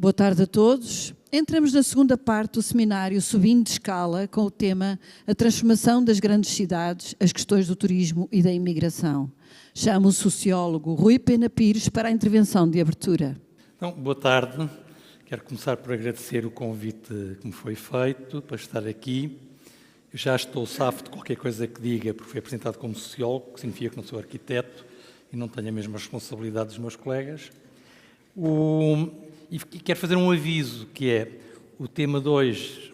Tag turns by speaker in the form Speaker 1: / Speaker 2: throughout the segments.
Speaker 1: Boa tarde a todos. Entramos na segunda parte do seminário Subindo de Escala com o tema A transformação das grandes cidades, as questões do turismo e da imigração. Chamo o sociólogo Rui Pena Pires para a intervenção de abertura.
Speaker 2: Então, boa tarde. Quero começar por agradecer o convite que me foi feito para estar aqui. Eu já estou safo de qualquer coisa que diga, porque fui apresentado como sociólogo, que significa que não sou arquiteto e não tenho a mesma responsabilidade dos meus colegas. E quero fazer um aviso, que é o tema 2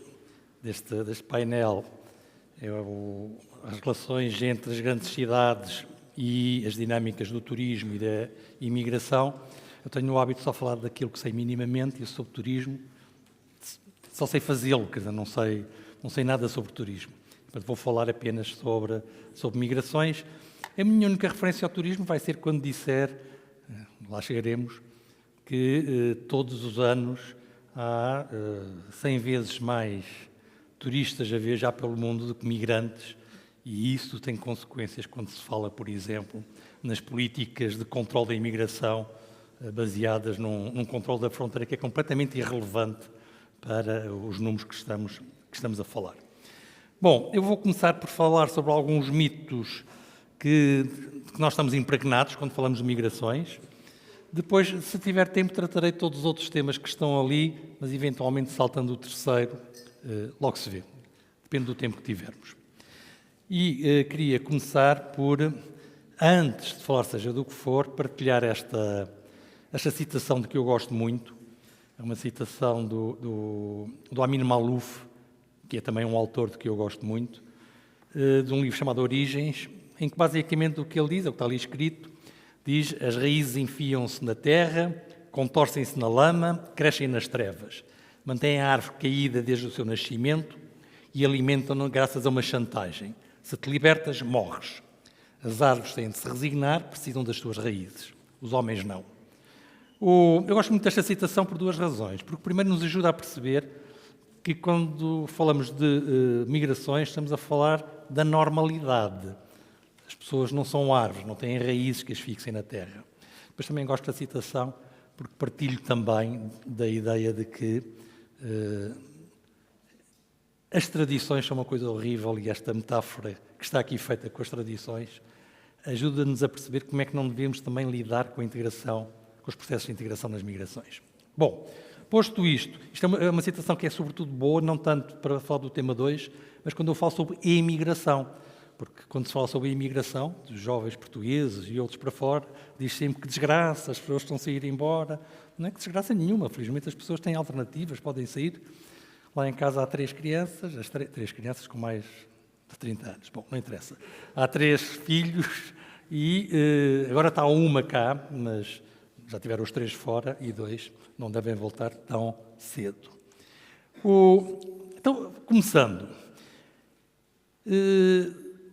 Speaker 2: deste painel, as relações entre as grandes cidades e as dinâmicas do turismo e da imigração. Eu tenho o hábito de só falar daquilo que sei minimamente e sobre turismo só sei fazê-lo, quer dizer, não sei nada sobre turismo. Portanto, vou falar apenas sobre migrações. A minha única referência ao turismo vai ser quando disser, lá chegaremos, que todos os anos há 100 vezes mais turistas a viajar pelo mundo do que migrantes, e isso tem consequências quando se fala, por exemplo, nas políticas de controle da imigração baseadas num controle da fronteira que é completamente irrelevante para os números que estamos a falar. Bom, eu vou começar por falar sobre alguns mitos que nós estamos impregnados quando falamos de migrações. Depois, se tiver tempo, tratarei todos os outros temas que estão ali, mas eventualmente saltando o terceiro, logo se vê. Depende do tempo que tivermos. E queria começar por, antes de falar seja do que for, partilhar esta citação de que eu gosto muito. É uma citação do Amin Maalouf, que é também um autor de que eu gosto muito, de um livro chamado Origens, em que basicamente o que ele diz, é o que está ali escrito, diz: as raízes enfiam-se na terra, contorcem-se na lama, crescem nas trevas, mantêm a árvore caída desde o seu nascimento e alimentam-na graças a uma chantagem. Se te libertas, morres. As árvores têm de se resignar, precisam das suas raízes. Os homens não. Eu gosto muito desta citação por duas razões. Porque, primeiro, nos ajuda a perceber que, quando falamos de migrações, estamos a falar da normalidade. As pessoas não são árvores, não têm raízes que as fixem na terra. Mas também gosto da citação porque partilho também da ideia de que as tradições são uma coisa horrível, e esta metáfora que está aqui feita com as tradições ajuda-nos a perceber como é que não devemos também lidar com a integração, com os processos de integração nas migrações. Bom, posto isto é uma citação que é sobretudo boa, não tanto para falar do tema 2, mas quando eu falo sobre imigração. Porque quando se fala sobre a imigração, dos jovens portugueses e outros para fora, diz sempre que desgraça, as pessoas estão a sair embora. Não é que desgraça nenhuma, felizmente as pessoas têm alternativas, podem sair. Lá em casa há 3 crianças, três crianças com mais de 30 anos. Bom, não interessa. Há 3 filhos e agora está uma cá, mas já tiveram os 3 fora e 2 não devem voltar tão cedo. Então, começando.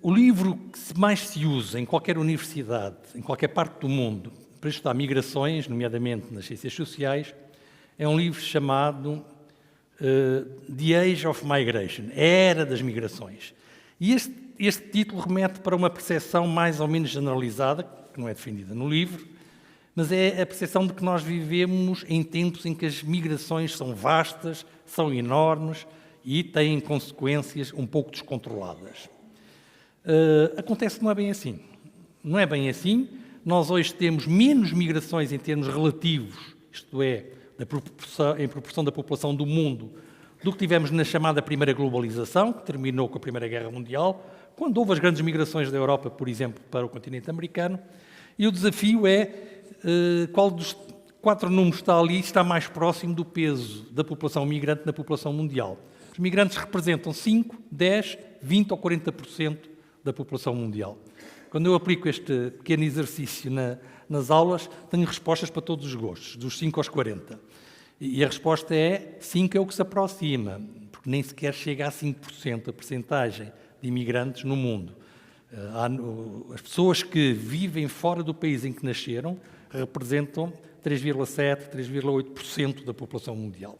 Speaker 2: O livro que mais se usa em qualquer universidade, em qualquer parte do mundo, para estudar migrações, nomeadamente nas ciências sociais, é um livro chamado The Age of Migration, a Era das Migrações. E este título remete para uma percepção mais ou menos generalizada, que não é defendida no livro, mas é a percepção de que nós vivemos em tempos em que as migrações são vastas, são enormes e têm consequências um pouco descontroladas. Acontece que não é bem assim. Não é bem assim. Nós hoje temos menos migrações em termos relativos, isto é, em proporção da população do mundo, do que tivemos na chamada primeira globalização, que terminou com a Primeira Guerra Mundial, quando houve as grandes migrações da Europa, por exemplo, para o continente americano. E o desafio é qual dos 4 números está ali está mais próximo do peso da população migrante na população mundial. Os migrantes representam 5, 10, 20 ou 40% da população mundial. Quando eu aplico este pequeno exercício nas aulas, tenho respostas para todos os gostos, dos 5 aos 40. E a resposta é 5 é o que se aproxima, porque nem sequer chega a 5% a percentagem de imigrantes no mundo. As pessoas que vivem fora do país em que nasceram representam 3,7%, 3,8% da população mundial.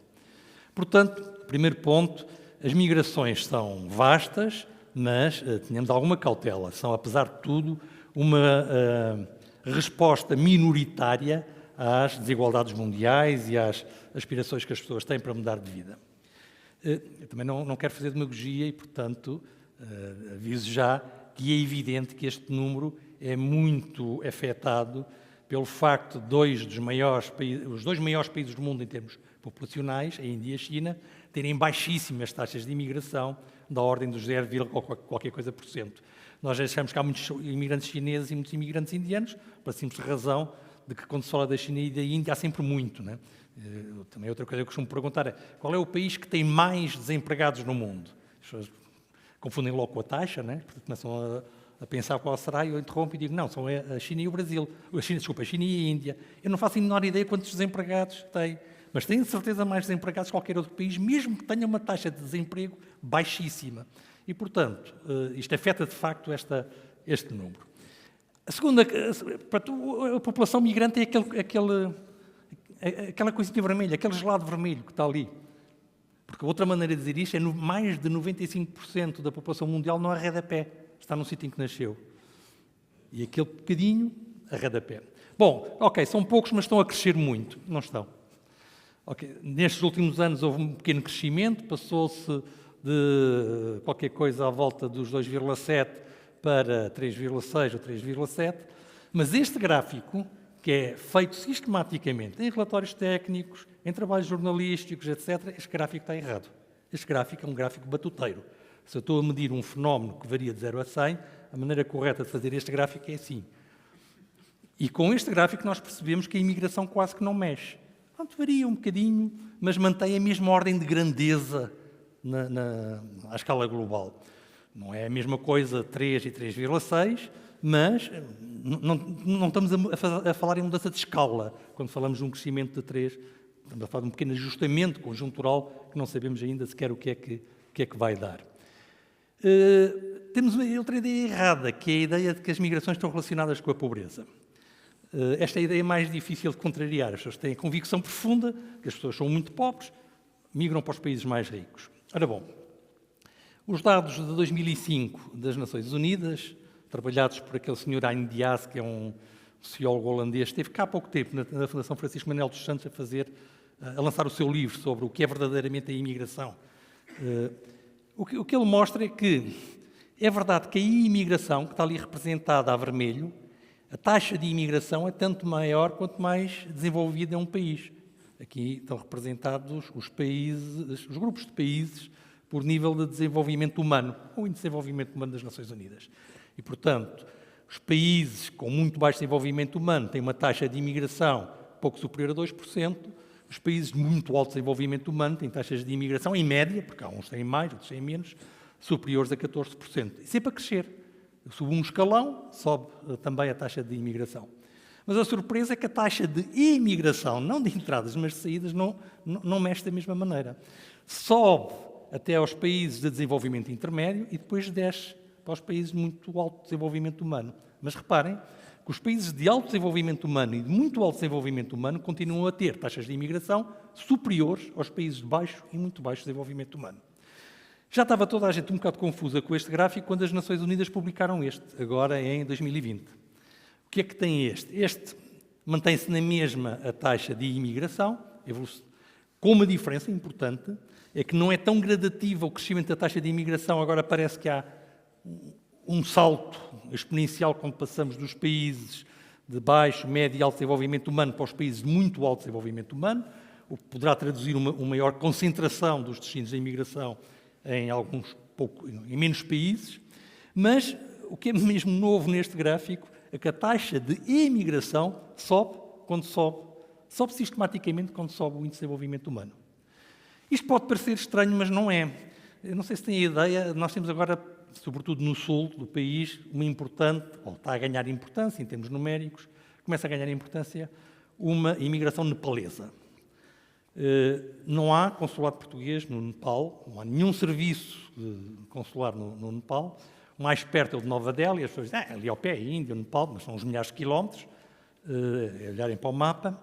Speaker 2: Portanto, primeiro ponto, as migrações são vastas, mas tenhamos alguma cautela. São, apesar de tudo, uma resposta minoritária às desigualdades mundiais e às aspirações que as pessoas têm para mudar de vida. Eu também não quero fazer demagogia e, portanto, aviso já que é evidente que este número é muito afetado pelo facto de os dois maiores países do mundo em termos populacionais, a Índia e a China, terem baixíssimas taxas de imigração, da ordem dos 0, qualquer coisa por cento. Nós achamos que há muitos imigrantes chineses e muitos imigrantes indianos, pela simples razão de que, quando se fala da China e da Índia, há sempre muito, não é? Também outra coisa que eu costumo perguntar é qual é o país que tem mais desempregados no mundo? As pessoas confundem logo com a taxa, né? Portanto, começam a pensar qual será, e eu interrompo e digo, não, são a China e o Brasil. A China e a Índia. Eu não faço a menor ideia quantos desempregados têm, mas tenho de certeza mais desempregados que qualquer outro país, mesmo que tenha uma taxa de desemprego baixíssima. E, portanto, isto afeta de facto este número. A segunda, a população migrante é aquela coisinha vermelha, aquele gelado vermelho que está ali. Porque outra maneira de dizer isto é mais de 95% da população mundial não arreda pé, está num sítio em que nasceu. E aquele bocadinho arreda pé. Bom, ok, são poucos, mas estão a crescer muito. Não estão. Okay. Nestes últimos anos houve um pequeno crescimento, passou-se de qualquer coisa à volta dos 2,7 para 3,6 ou 3,7, mas este gráfico, que é feito sistematicamente em relatórios técnicos, em trabalhos jornalísticos, etc., este gráfico está errado. Este gráfico é um gráfico batuteiro. Se eu estou a medir um fenómeno que varia de 0 a 100, a maneira correta de fazer este gráfico é assim. E com este gráfico nós percebemos que a imigração quase que não mexe. Portanto, varia um bocadinho, mas mantém a mesma ordem de grandeza à escala global. Não é a mesma coisa 3 e 3,6, mas não estamos a falar em mudança de escala. Quando falamos de um crescimento de 3, estamos a falar de um pequeno ajustamento conjuntural que não sabemos ainda sequer o que é que vai dar. Temos outra ideia errada, que é a ideia de que as migrações estão relacionadas com a pobreza. Esta é a ideia mais difícil de contrariar. As pessoas têm a convicção profunda que as pessoas são muito pobres, migram para os países mais ricos. Ora bom, os dados de 2005 das Nações Unidas, trabalhados por aquele senhor Hein Diaz, que é um sociólogo holandês, esteve cá há pouco tempo na Fundação Francisco Manuel dos Santos a lançar o seu livro sobre o que é verdadeiramente a imigração. O que ele mostra é que é verdade que a imigração, que está ali representada a vermelho, a taxa de imigração é tanto maior quanto mais desenvolvido é um país. Aqui estão representados os grupos de países por nível de desenvolvimento humano, ou índice de desenvolvimento humano das Nações Unidas. E, portanto, os países com muito baixo desenvolvimento humano têm uma taxa de imigração pouco superior a 2%, os países de muito alto desenvolvimento humano têm taxas de imigração, em média, porque há uns têm mais, outros têm menos, superiores a 14%. E sempre a crescer. Sobe um escalão, sobe também a taxa de imigração. Mas a surpresa é que a taxa de imigração, não de entradas, mas de saídas, não mexe da mesma maneira. Sobe até aos países de desenvolvimento intermédio e depois desce para os países de muito alto desenvolvimento humano. Mas reparem que os países de alto desenvolvimento humano e de muito alto desenvolvimento humano continuam a ter taxas de imigração superiores aos países de baixo e muito baixo desenvolvimento humano. Já estava toda a gente um bocado confusa com este gráfico quando as Nações Unidas publicaram este, agora em 2020. O que é que tem este? Este mantém-se na mesma a taxa de imigração, com uma diferença importante, é que não é tão gradativo o crescimento da taxa de imigração, agora parece que há um salto exponencial quando passamos dos países de baixo, médio e alto desenvolvimento humano para os países de muito alto desenvolvimento humano, o que poderá traduzir uma maior concentração dos destinos de imigração em menos países, mas o que é mesmo novo neste gráfico é que a taxa de imigração sobe sistematicamente quando sobe o índice de desenvolvimento humano. Isto pode parecer estranho, mas não é. Eu não sei se têm a ideia, nós temos agora, sobretudo no sul do país, está a ganhar importância em termos numéricos, começa a ganhar importância uma imigração nepalesa. Não há consulado português no Nepal, não há nenhum serviço consular no Nepal. O mais perto é o de Nova Delhi, as pessoas dizem, ali ao pé é a Índia, o Nepal, mas são uns milhares de quilómetros, olharem para o mapa.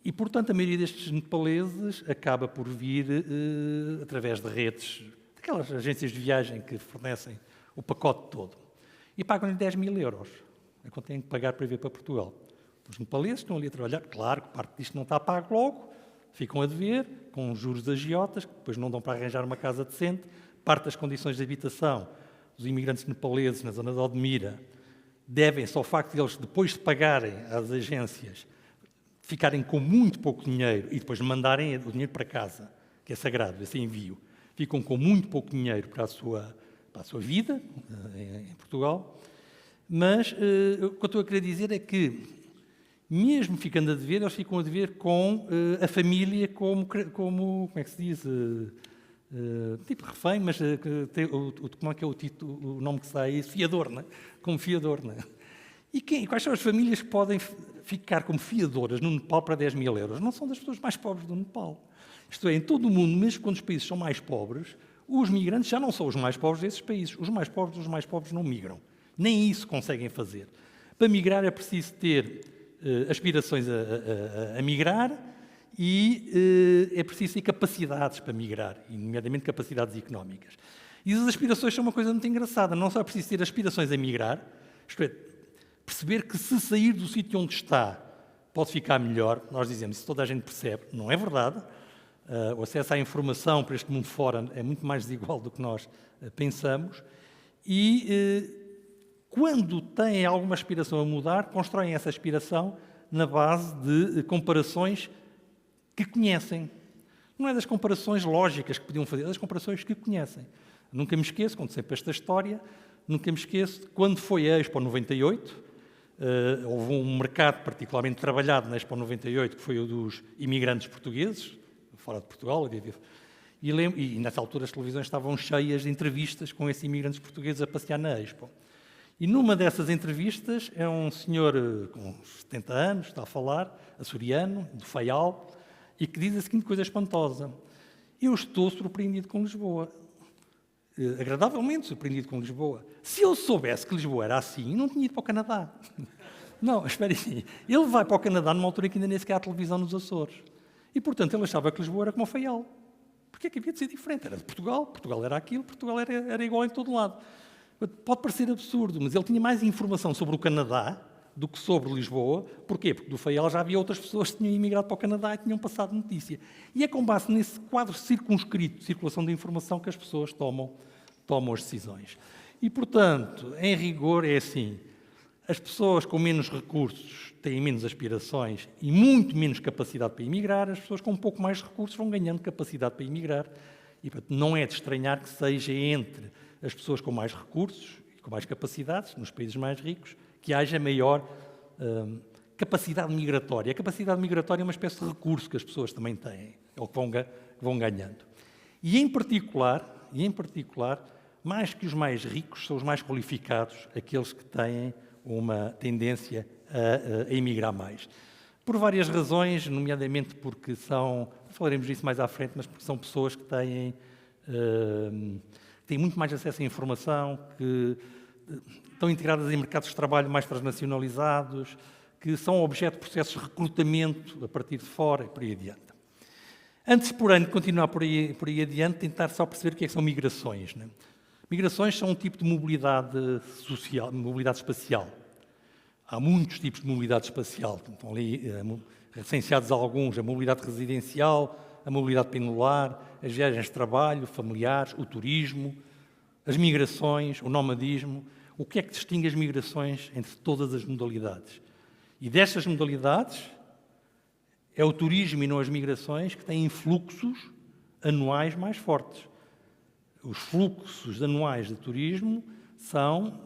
Speaker 2: E, portanto, a maioria destes nepaleses acaba por vir através de redes, daquelas agências de viagem que fornecem o pacote todo. E pagam-lhe 10 mil euros, é quanto têm que pagar para vir para Portugal. Os nepaleses estão ali a trabalhar, claro que parte disto não está pago logo, ficam a dever, com juros agiotas, que depois não dão para arranjar uma casa decente, parte das condições de habitação dos imigrantes nepaleses na zona de Odmira devem-se ao facto de eles, depois de pagarem às agências, ficarem com muito pouco dinheiro e depois mandarem o dinheiro para casa, que é sagrado, esse envio. Ficam com muito pouco dinheiro para a sua vida em Portugal. Mas o que eu estou a querer dizer é que, mesmo ficando a dever, eles ficam a dever com a família como é que se diz? Tipo refém, mas como é que é o título, o nome que se dá aí? Fiador, não é? Como fiador, não é? E quais são as famílias que podem ficar como fiadoras no Nepal para 10 mil euros? Não são das pessoas mais pobres do Nepal. Isto é, em todo o mundo, mesmo quando os países são mais pobres, os migrantes já não são os mais pobres desses países. Os mais pobres não migram. Nem isso conseguem fazer. Para migrar é preciso ter aspirações a migrar e é preciso ter capacidades para migrar, nomeadamente capacidades económicas. E as aspirações são uma coisa muito engraçada. Não só é preciso ter aspirações a migrar, isto é, perceber que se sair do sítio onde está pode ficar melhor. Nós dizemos, isso toda a gente percebe. Não é verdade. O acesso à informação para este mundo fora é muito mais desigual do que nós pensamos. E quando têm alguma aspiração a mudar, constroem essa aspiração na base de comparações que conhecem. Não é das comparações lógicas que podiam fazer, é das comparações que conhecem. Nunca me esqueço, conto sempre esta história, nunca me esqueço, quando foi a Expo 98, houve um mercado particularmente trabalhado na Expo 98, que foi o dos imigrantes portugueses, fora de Portugal, e nessa altura as televisões estavam cheias de entrevistas com esses imigrantes portugueses a passear na Expo. E numa dessas entrevistas é um senhor com 70 anos, está a falar, açoriano, do Faial, e que diz a seguinte coisa espantosa: eu estou surpreendido com Lisboa, agradavelmente surpreendido com Lisboa. Se eu soubesse que Lisboa era assim, não tinha ido para o Canadá. Não, espere aí, ele vai para o Canadá numa altura em que ainda nem sequer há televisão nos Açores. E, portanto, ele achava que Lisboa era como o Faial. Porque é que havia de ser diferente? Era de Portugal, Portugal era aquilo, Portugal era igual em todo lado. Pode parecer absurdo, mas ele tinha mais informação sobre o Canadá do que sobre Lisboa. Porquê? Porque do Faial já havia outras pessoas que tinham emigrado para o Canadá e tinham passado notícia. E é com base nesse quadro circunscrito de circulação de informação que as pessoas tomam as decisões. E, portanto, em rigor, é assim: as pessoas com menos recursos têm menos aspirações e muito menos capacidade para emigrar, as pessoas com um pouco mais recursos vão ganhando capacidade para emigrar. E, portanto, não é de estranhar que seja entre as pessoas com mais recursos e com mais capacidades, nos países mais ricos, que haja maior capacidade migratória. A capacidade migratória é uma espécie de recurso que as pessoas também têm, ou que vão ganhando. E, em particular, mais que os mais ricos, são os mais qualificados, aqueles que têm uma tendência a emigrar mais. Por várias razões, nomeadamente porque falaremos disso mais à frente, mas porque são pessoas que têm muito mais acesso à informação, que estão integradas em mercados de trabalho mais transnacionalizados, que são objeto de processos de recrutamento a partir de fora e por aí adiante. Antes, porém, de continuar por aí adiante, tentar só perceber o que é que são migrações, né? Migrações são um tipo de mobilidade social, mobilidade espacial. Há muitos tipos de mobilidade espacial. Estão ali recenseados alguns: a mobilidade residencial, a mobilidade pendular, as viagens de trabalho, familiares, o turismo, as migrações, o nomadismo. O que é que distingue as migrações entre todas as modalidades? E destas modalidades, é o turismo e não as migrações que têm fluxos anuais mais fortes. Os fluxos anuais de turismo são,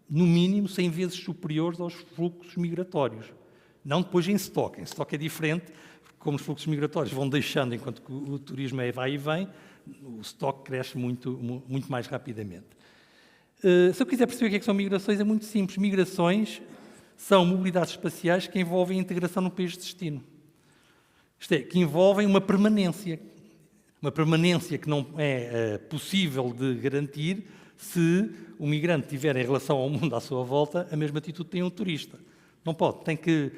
Speaker 2: no mínimo, 100 vezes superiores aos fluxos migratórios. Não depois em estoque. Em estoque é diferente, como os fluxos migratórios vão deixando enquanto que o turismo vai e vem, o estoque cresce muito mais rapidamente. Se eu quiser perceber o que são migrações, é muito simples. Migrações são mobilidades espaciais que envolvem a integração no país de destino. Isto é, que envolvem uma permanência que não é possível de garantir se o migrante tiver, em relação ao mundo à sua volta, a mesma atitude que tem um turista. Não pode, tem que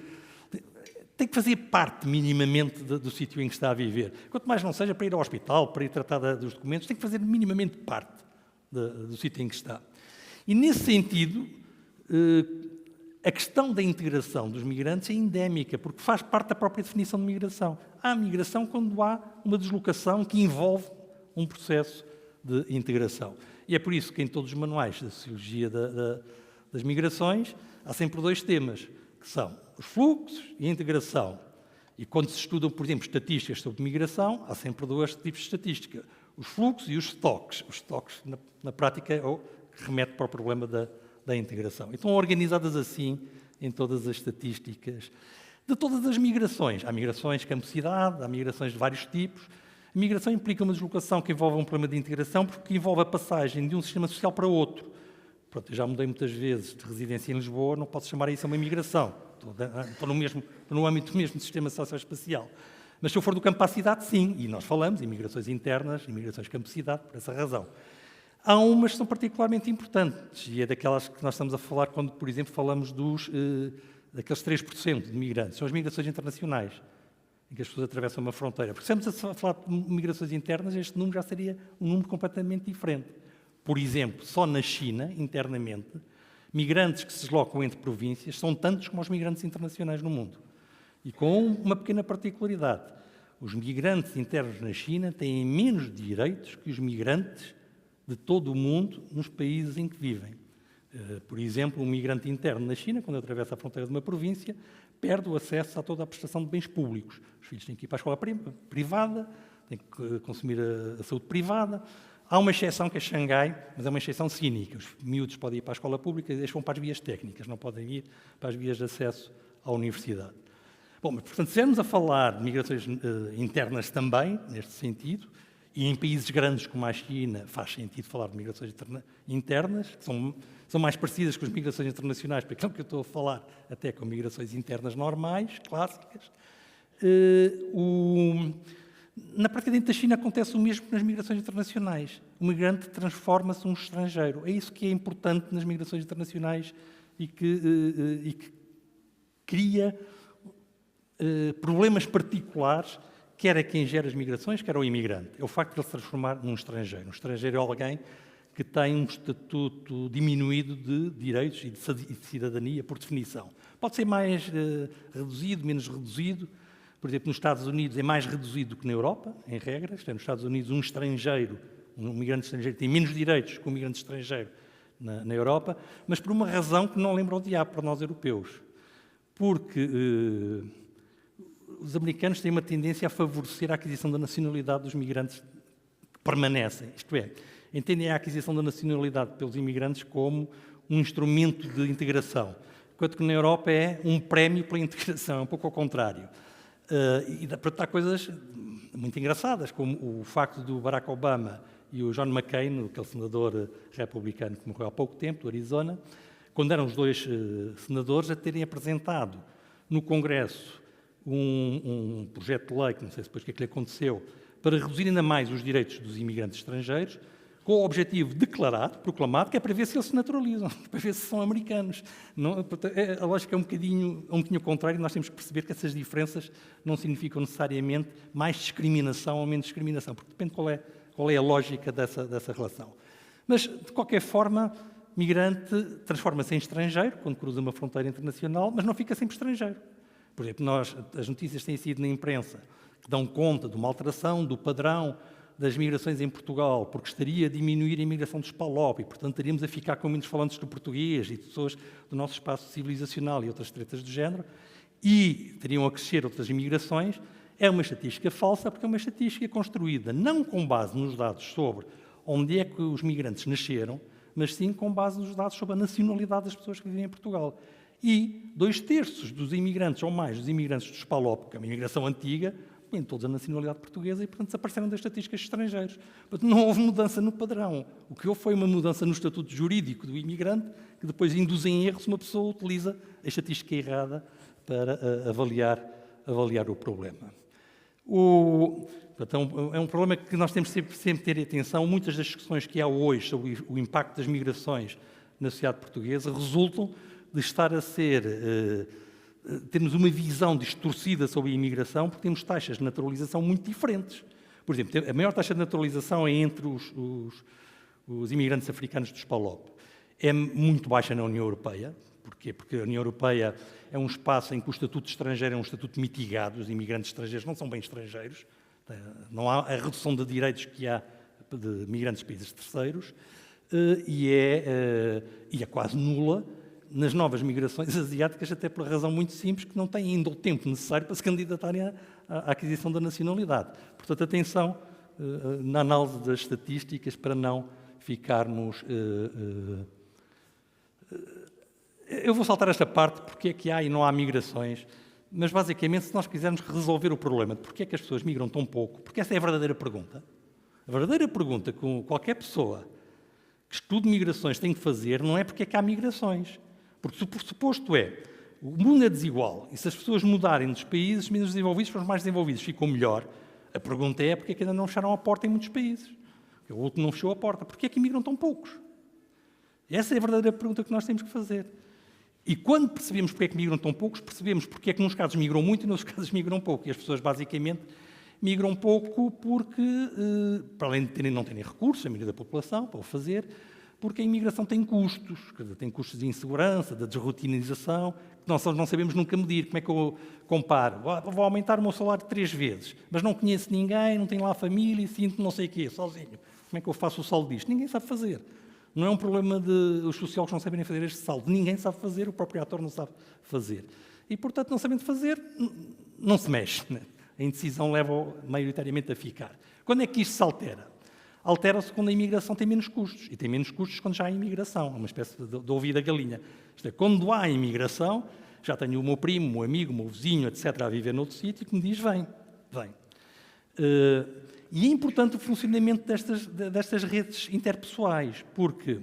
Speaker 2: fazer parte minimamente do sítio em que está a viver. Quanto mais não seja para ir ao hospital, para ir tratar dos documentos, tem que fazer minimamente parte do sítio em que está. E, nesse sentido, a questão da integração dos migrantes é endémica, porque faz parte da própria definição de migração. Há migração quando há uma deslocação que envolve um processo de integração. E é por isso que em todos os manuais da Sociologia das Migrações há sempre dois temas, que são os fluxos e a integração. E quando se estudam, por exemplo, estatísticas sobre migração, há sempre dois tipos de estatística, os fluxos e os estoques. Os estoques, na prática, é o que remete para o problema da integração. E estão organizadas assim em todas as estatísticas de todas as migrações. Há migrações campo-cidade, há migrações de vários tipos. A migração implica uma deslocação que envolve um problema de integração, porque envolve a passagem de um sistema social para outro. Pronto, eu já mudei muitas vezes de residência em Lisboa, não posso chamar isso uma migração. Estou no âmbito do mesmo sistema socioespacial. Mas se eu for do campo para a cidade, sim. E nós falamos em migrações internas, em migrações campo-cidade, por essa razão. Há umas que são particularmente importantes, e é daquelas que nós estamos a falar quando, por exemplo, falamos daqueles 3% de migrantes. São as migrações internacionais, em que as pessoas atravessam uma fronteira. Porque se estamos a falar de migrações internas, este número já seria um número completamente diferente. Por exemplo, só na China, internamente, migrantes que se deslocam entre províncias são tantos como os migrantes internacionais no mundo. E com uma pequena particularidade. Os migrantes internos na China têm menos direitos que os migrantes de todo o mundo nos países em que vivem. Por exemplo, um migrante interno na China, quando atravessa a fronteira de uma província, perde o acesso a toda a prestação de bens públicos. Os filhos têm que ir para a escola privada, têm que consumir a saúde privada. Há uma exceção que é Xangai, mas é uma exceção cínica. Os miúdos podem ir para a escola pública e eles vão para as vias técnicas, não podem ir para as vias de acesso à universidade. Bom, mas, portanto, se estivermos a falar de migrações internas também, neste sentido, e em países grandes como a China faz sentido falar de migrações internas, que são mais parecidas com as migrações internacionais, porque é o que eu estou a falar até com migrações internas normais, clássicas. Na prática, dentro da China acontece o mesmo que nas migrações internacionais. O migrante transforma-se num estrangeiro. É isso que é importante nas migrações internacionais e que cria problemas particulares, quer a quem gera as migrações, quer ao imigrante. É o facto de ele se transformar num estrangeiro. Um estrangeiro é alguém que tem um estatuto diminuído de direitos e de cidadania, por definição. Pode ser mais reduzido, menos reduzido. Por exemplo, nos Estados Unidos é mais reduzido do que na Europa, em regra. Isto é, nos Estados Unidos, um migrante estrangeiro tem menos direitos que um migrante estrangeiro na Europa, mas por uma razão que não lembra o diabo para nós europeus. Porque os americanos têm uma tendência a favorecer a aquisição da nacionalidade dos migrantes que permanecem. Isto é, entendem a aquisição da nacionalidade pelos imigrantes como um instrumento de integração, enquanto que na Europa é um prémio pela integração, é um pouco ao contrário. E há coisas muito engraçadas, como o facto do Barack Obama e o John McCain, aquele senador republicano que morreu há pouco tempo, do Arizona, quando eram os dois senadores, a terem apresentado no Congresso um projeto de lei, que não sei depois o que é que lhe aconteceu, para reduzir ainda mais os direitos dos imigrantes estrangeiros, com o objetivo declarado, proclamado, que é para ver se eles se naturalizam, para ver se são americanos. Não, a lógica é um bocadinho contrário, nós temos que perceber que essas diferenças não significam necessariamente mais discriminação ou menos discriminação, porque depende qual é a lógica dessa relação. Mas, de qualquer forma, migrante transforma-se em estrangeiro quando cruza uma fronteira internacional, mas não fica sempre estrangeiro. Por exemplo, as notícias têm sido na imprensa que dão conta de uma alteração do padrão das migrações em Portugal, porque estaria a diminuir a imigração dos PALOP e, portanto, estaríamos a ficar com muitos falantes do português e de pessoas do nosso espaço civilizacional e outras tretas do género, e teriam a crescer outras imigrações. É uma estatística falsa, porque é uma estatística construída não com base nos dados sobre onde é que os migrantes nasceram, mas sim com base nos dados sobre a nacionalidade das pessoas que vivem em Portugal. E 2/3 dos imigrantes, ou mais, dos imigrantes dos PALOP, que é uma imigração antiga, têm todos a nacionalidade portuguesa e, portanto, desapareceram das estatísticas de estrangeiros. Portanto, não houve mudança no padrão. O que houve foi uma mudança no estatuto jurídico do imigrante, que depois induz em erro se uma pessoa utiliza a estatística errada para avaliar o problema. Então, é um problema que nós temos sempre de ter atenção. Muitas das discussões que há hoje sobre o impacto das migrações na sociedade portuguesa resultam de estar a ser... temos uma visão distorcida sobre a imigração porque temos taxas de naturalização muito diferentes. Por exemplo, a maior taxa de naturalização é entre os imigrantes africanos dos PALOP. É muito baixa na União Europeia, Porquê? Porque a União Europeia é um espaço em que o estatuto de estrangeiro é um estatuto mitigado, os imigrantes estrangeiros não são bem estrangeiros, não há a redução de direitos que há de migrantes de países terceiros, e é quase nula nas novas migrações asiáticas, até por razão muito simples, que não têm ainda o tempo necessário para se candidatarem à aquisição da nacionalidade. Portanto, atenção na análise das estatísticas para não ficarmos... Eu vou saltar esta parte, porque é que há e não há migrações, mas basicamente se nós quisermos resolver o problema de porque é que as pessoas migram tão pouco, porque essa é a verdadeira pergunta. A verdadeira pergunta que qualquer pessoa que estude migrações tem que fazer não é porque é que há migrações. Porque o pressuposto é, o mundo é desigual, e se as pessoas mudarem dos países menos desenvolvidos para os mais desenvolvidos ficam melhor, a pergunta é porque é que ainda não fecharam a porta em muitos países. O outro não fechou a porta. Porque é que imigram tão poucos? Essa é a verdadeira pergunta que nós temos que fazer. E quando percebemos porque é que migram tão poucos, percebemos porque é que nos casos migram muito e nos casos migram pouco. E as pessoas, basicamente, migram pouco porque, para além de não terem recursos, a maioria da população, para o fazer, porque a imigração tem custos, quer dizer, tem custos de insegurança, de desrotinização, que nós não sabemos nunca medir. Como é que eu comparo? Vou aumentar o meu salário 3 vezes, mas não conheço ninguém, não tenho lá família e sinto não sei o quê, sozinho. Como é que eu faço o saldo disto? Ninguém sabe fazer. Não é um problema de os sociólogos não saberem fazer este saldo. Ninguém sabe fazer, o próprio ator não sabe fazer. E, portanto, não sabendo fazer, não se mexe, né? A indecisão leva maioritariamente a ficar. Quando é que isto se altera? Altera-se quando a imigração tem menos custos. E tem menos custos quando já há imigração. É uma espécie de ouvir a galinha. Isto é, quando há imigração, já tenho o meu primo, o meu amigo, o meu vizinho, etc., a viver noutro sítio, que me diz, vem. E é importante o funcionamento destas redes interpessoais, porque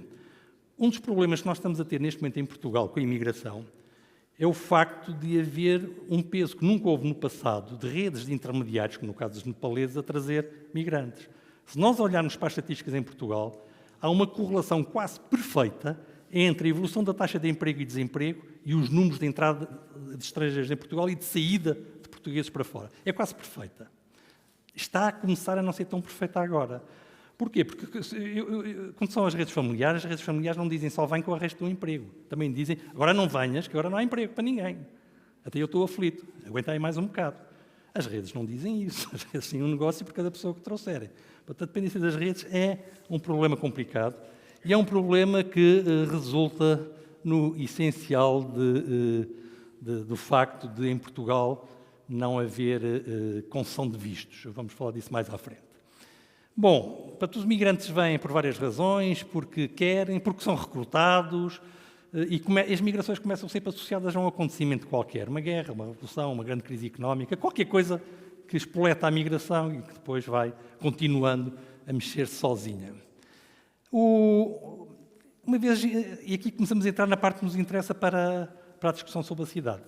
Speaker 2: um dos problemas que nós estamos a ter neste momento em Portugal com a imigração é o facto de haver um peso que nunca houve no passado de redes de intermediários, como no caso dos nepaleses, a trazer migrantes. Se nós olharmos para as estatísticas em Portugal, há uma correlação quase perfeita entre a evolução da taxa de emprego e desemprego e os números de entrada de estrangeiros em Portugal e de saída de portugueses para fora. É quase perfeita. Está a começar a não ser tão perfeita agora. Porquê? Porque quando são as redes familiares não dizem só vem com o resto do emprego. Também dizem, agora não venhas, que agora não há emprego para ninguém. Até eu estou aflito, aguenta aí mais um bocado. As redes não dizem isso, as redes têm um negócio por cada pessoa que trouxerem. Portanto, a dependência das redes é um problema complicado e é um problema que resulta no essencial do facto de, em Portugal, não haver concessão de vistos. Vamos falar disso mais à frente. Bom, os migrantes vêm por várias razões, porque querem, porque são recrutados, e as migrações começam sempre associadas a um acontecimento qualquer, uma guerra, uma revolução, uma grande crise económica, qualquer coisa que espoleta a migração e que depois vai continuando a mexer-se sozinha. Uma vez, e aqui começamos a entrar na parte que nos interessa para a discussão sobre a cidade.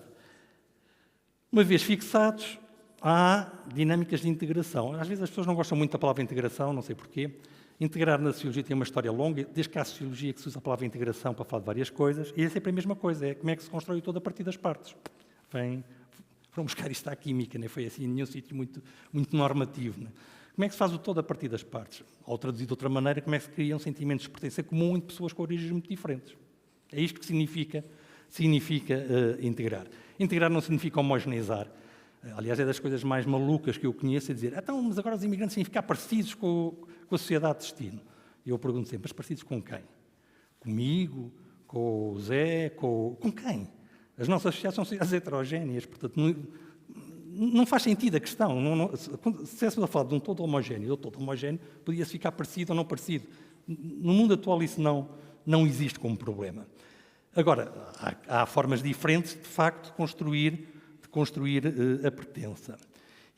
Speaker 2: Uma vez fixados, há dinâmicas de integração. Às vezes as pessoas não gostam muito da palavra integração, não sei porquê. Integrar na sociologia tem uma história longa, desde que há sociologia que se usa a palavra integração para falar de várias coisas, e é sempre a mesma coisa, é como é que se constrói tudo a partir das partes. Foram buscar isto à química, não foi assim em nenhum sítio muito normativo. Não? Como é que se faz o todo a partir das partes? Ou traduzido de outra maneira, como é que se criam sentimentos de pertença comum entre pessoas com origens muito diferentes? É isto que significa integrar. Integrar não significa homogeneizar. Aliás, é das coisas mais malucas que eu conheço, é dizer, então, mas agora os imigrantes têm que ficar parecidos com a sociedade de destino. E eu pergunto sempre, mas parecidos com quem? Comigo? Com o Zé? Com quem? As nossas sociedades são sociedades heterogéneas, portanto, não faz sentido a questão. Se estivéssemos a falar de um todo homogéneo ou todo homogéneo, podia-se ficar parecido ou não parecido. No mundo atual isso não existe como problema. Agora, há formas diferentes, de facto, de construir a pertença.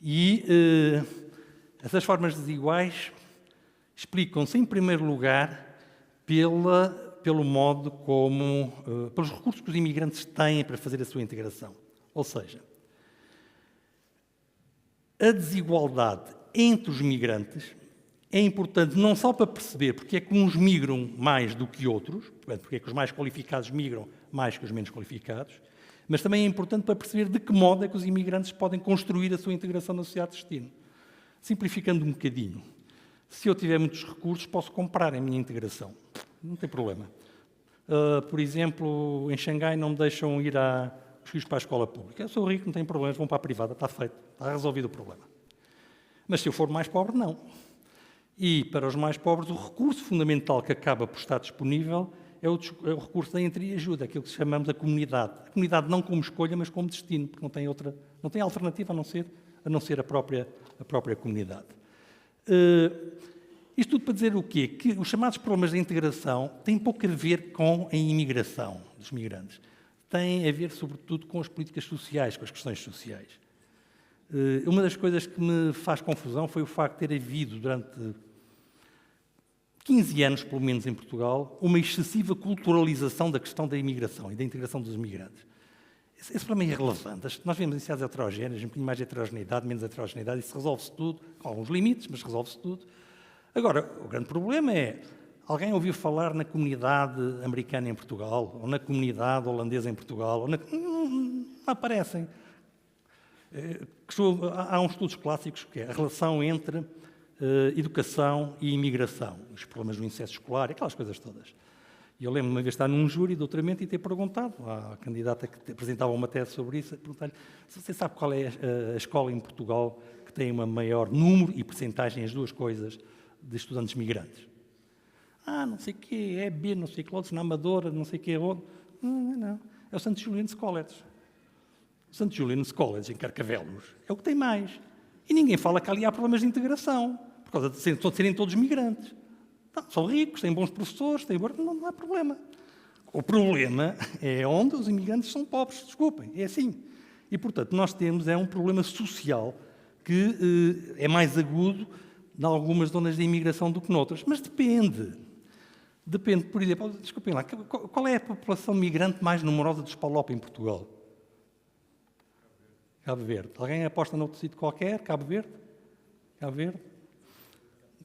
Speaker 2: E essas formas desiguais explicam-se, em primeiro lugar, pelo modo como, pelos recursos que os imigrantes têm para fazer a sua integração. Ou seja, a desigualdade entre os migrantes é importante não só para perceber porque é que uns migram mais do que outros, porque é que os mais qualificados migram mais que os menos qualificados, mas também é importante para perceber de que modo é que os imigrantes podem construir a sua integração na sociedade de destino. Simplificando um bocadinho, se eu tiver muitos recursos, posso comprar a minha integração. Não tem problema. Por exemplo, em Xangai não me deixam ir os filhos para a escola pública. Eu sou rico, não tenho problemas, vão para a privada, está feito, está resolvido o problema. Mas se eu for mais pobre, não. E para os mais pobres, o recurso fundamental que acaba por estar disponível é o recurso da entreajuda, aquilo que chamamos a comunidade. A comunidade não como escolha, mas como destino, porque não tem alternativa a não ser a própria comunidade. Isto tudo para dizer o quê? Que os chamados problemas de integração têm pouco a ver com a imigração dos migrantes. Têm a ver, sobretudo, com as políticas sociais, com as questões sociais. Uma das coisas que me faz confusão foi o facto de ter havido, durante 15 anos, pelo menos em Portugal, uma excessiva culturalização da questão da imigração e da integração dos imigrantes. Esse problema é irrelevante. Nós vivemos em cidades heterogéneas, um bocadinho mais de heterogeneidade, menos heterogeneidade, isso resolve-se tudo, com alguns limites, mas resolve-se tudo. Agora, o grande problema é, alguém ouviu falar na comunidade americana em Portugal, ou na comunidade holandesa em Portugal, não aparecem. Há uns estudos clássicos que é a relação entre educação e imigração, os problemas do incesto escolar, aquelas coisas todas. E eu lembro uma vez de estar num júri de doutoramento e ter perguntado à candidata que apresentava uma tese sobre isso, perguntar-lhe se você sabe qual é a escola em Portugal que tem um maior número e percentagem, as duas coisas, de estudantes migrantes. Não sei o quê, é B, não sei o que, outros na Amadora, não sei o quê, onde. Não. É o St. Julian's College. O St. Julian's College, em Carcavelos, é o que tem mais. E ninguém fala que ali há problemas de integração, por causa de serem todos migrantes. São ricos, têm bons professores, não há problema. O problema é onde os imigrantes são pobres, desculpem, é assim. E, portanto, nós temos um problema social que é mais agudo em algumas zonas de imigração do que noutras. Mas depende. Depende, por exemplo, desculpem lá, qual é a população migrante mais numerosa dos PALOP em Portugal? Cabo Verde. Alguém aposta noutro sítio qualquer? Cabo Verde? Cabo Verde?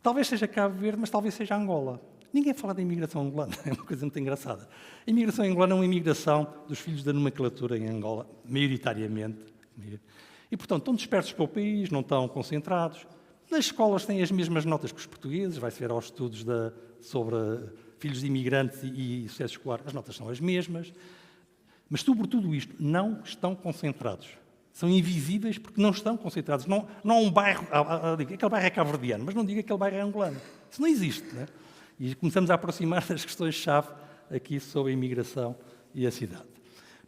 Speaker 2: Talvez seja Cabo Verde, mas talvez seja Angola. Ninguém fala da imigração angolana, é uma coisa muito engraçada. A imigração angolana é uma imigração dos filhos da nomenclatura em Angola, maioritariamente. E, portanto, estão dispersos para o país, não estão concentrados. Nas escolas têm as mesmas notas que os portugueses, vai-se ver aos estudos sobre filhos de imigrantes e sucesso escolar, as notas são as mesmas. Mas, sobretudo isto, não estão concentrados. São invisíveis porque não estão concentrados. Não há um bairro, aquele bairro é cabo-verdiano, mas não diga que aquele bairro é angolano. Isso não existe, não é? E começamos a aproximar das questões-chave aqui sobre a imigração e a cidade.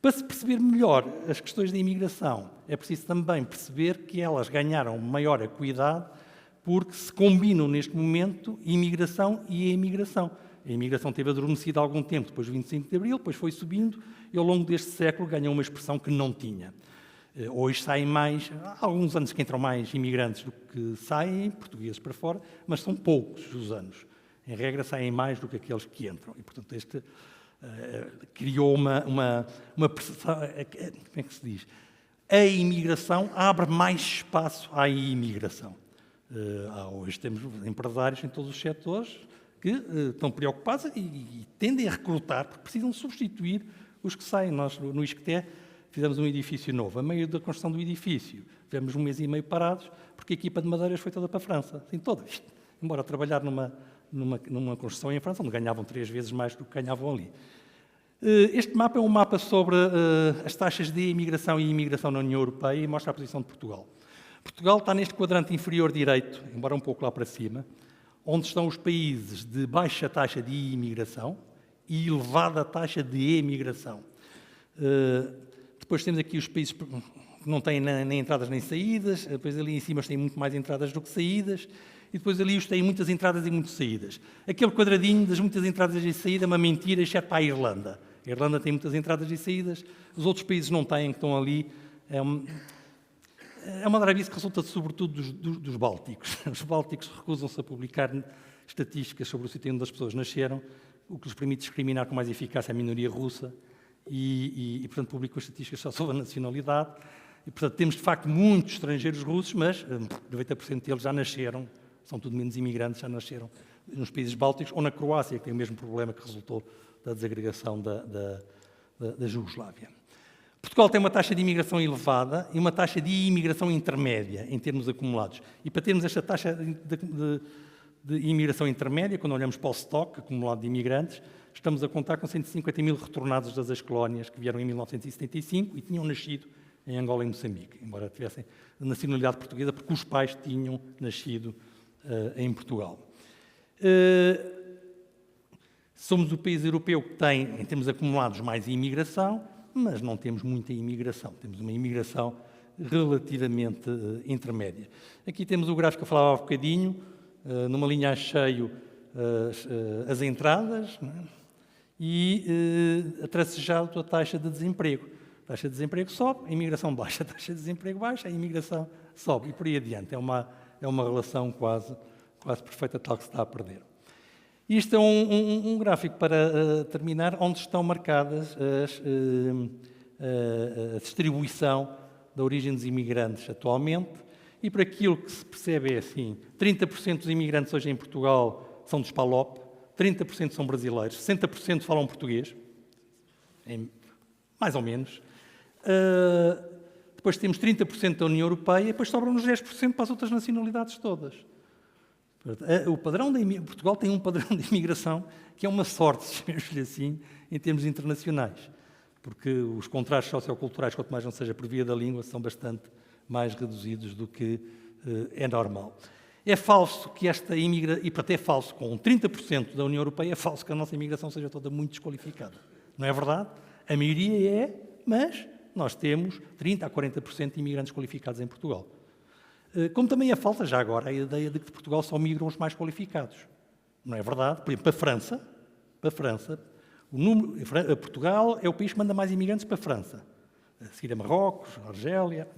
Speaker 2: Para se perceber melhor as questões da imigração, é preciso também perceber que elas ganharam maior acuidade porque se combinam neste momento imigração e a imigração. A imigração teve adormecida há algum tempo, depois do 25 de Abril, depois foi subindo e ao longo deste século ganhou uma expressão que não tinha. Hoje saem mais, há alguns anos que entram mais imigrantes do que saem, portugueses para fora, mas são poucos os anos. Em regra, saem mais do que aqueles que entram. E, portanto, criou uma percepção, como é que se diz? A imigração abre mais espaço à imigração. Hoje temos empresários em todos os setores que estão preocupados e tendem a recrutar, porque precisam substituir os que saem. Nós, no ISCTE, fizemos um edifício novo. A meio da construção do edifício, tivemos 1 mês e meio parados, porque a equipa de madeiras foi toda para a França. Assim, toda. Embora trabalhar numa construção em França, onde ganhavam 3 vezes mais do que ganhavam ali. Este mapa é um mapa sobre as taxas de imigração e imigração na União Europeia e mostra a posição de Portugal. Portugal está neste quadrante inferior direito, embora um pouco lá para cima, onde estão os países de baixa taxa de imigração e elevada taxa de emigração. Depois temos aqui os países que não têm nem entradas nem saídas, depois ali em cima têm muito mais entradas do que saídas, e depois ali os têm muitas entradas e muitas saídas. Aquele quadradinho das muitas entradas e saídas é uma mentira, exceto para a Irlanda. A Irlanda tem muitas entradas e saídas, os outros países não têm, que estão ali. É uma drabice que resulta sobretudo dos bálticos. Os bálticos recusam-se a publicar estatísticas sobre o sítio onde as pessoas nasceram, o que lhes permite discriminar com mais eficácia a minoria russa e portanto, publicam estatísticas só sobre a nacionalidade. E, portanto, temos, de facto, muitos estrangeiros russos, mas 90% deles já nasceram, são tudo menos imigrantes, já nasceram nos países bálticos ou na Croácia, que tem o mesmo problema que resultou da desagregação da Jugoslávia. Portugal tem uma taxa de imigração elevada e uma taxa de imigração intermédia, em termos acumulados. E para termos esta taxa de imigração intermédia, quando olhamos para o estoque acumulado de imigrantes, estamos a contar com 150 mil retornados das ex-colónias que vieram em 1975 e tinham nascido em Angola e Moçambique, embora tivessem nacionalidade portuguesa, porque os pais tinham nascido em Portugal. Somos o país europeu que tem, em termos acumulados, mais imigração, mas não temos muita imigração. Temos uma imigração relativamente intermédia. Aqui temos o gráfico que eu falava há um bocadinho, numa linha a cheio as entradas, não é? E a tracejado a taxa de desemprego. A taxa de desemprego sobe, a imigração baixa, a taxa de desemprego baixa, a imigração sobe e por aí adiante. É uma relação quase perfeita, tal que se está a perder. Isto é um gráfico para terminar, onde estão marcadas a distribuição da origem dos imigrantes atualmente, e por aquilo que se percebe é assim, 30% dos imigrantes hoje em Portugal são dos PALOP, 30% são brasileiros, 60% falam português, mais ou menos. Depois temos 30% da União Europeia, e depois sobram-nos 10% para as outras nacionalidades todas. Portugal tem um padrão de imigração que é uma sorte, chamemos-lhe assim, em termos internacionais, porque os contrastes socioculturais, quanto mais não seja por via da língua, são bastante mais reduzidos do que é normal. É falso que esta imigração, e até é falso, com 30% da União Europeia, é falso que a nossa imigração seja toda muito desqualificada. Não é verdade? A maioria é, mas nós temos 30% a 40% de imigrantes qualificados em Portugal. Como também é falsa, já agora, a ideia de que de Portugal só migram os mais qualificados. Não é verdade? Por exemplo, para a França, Portugal é o país que manda mais imigrantes para a França. A seguir a Marrocos, a Argélia.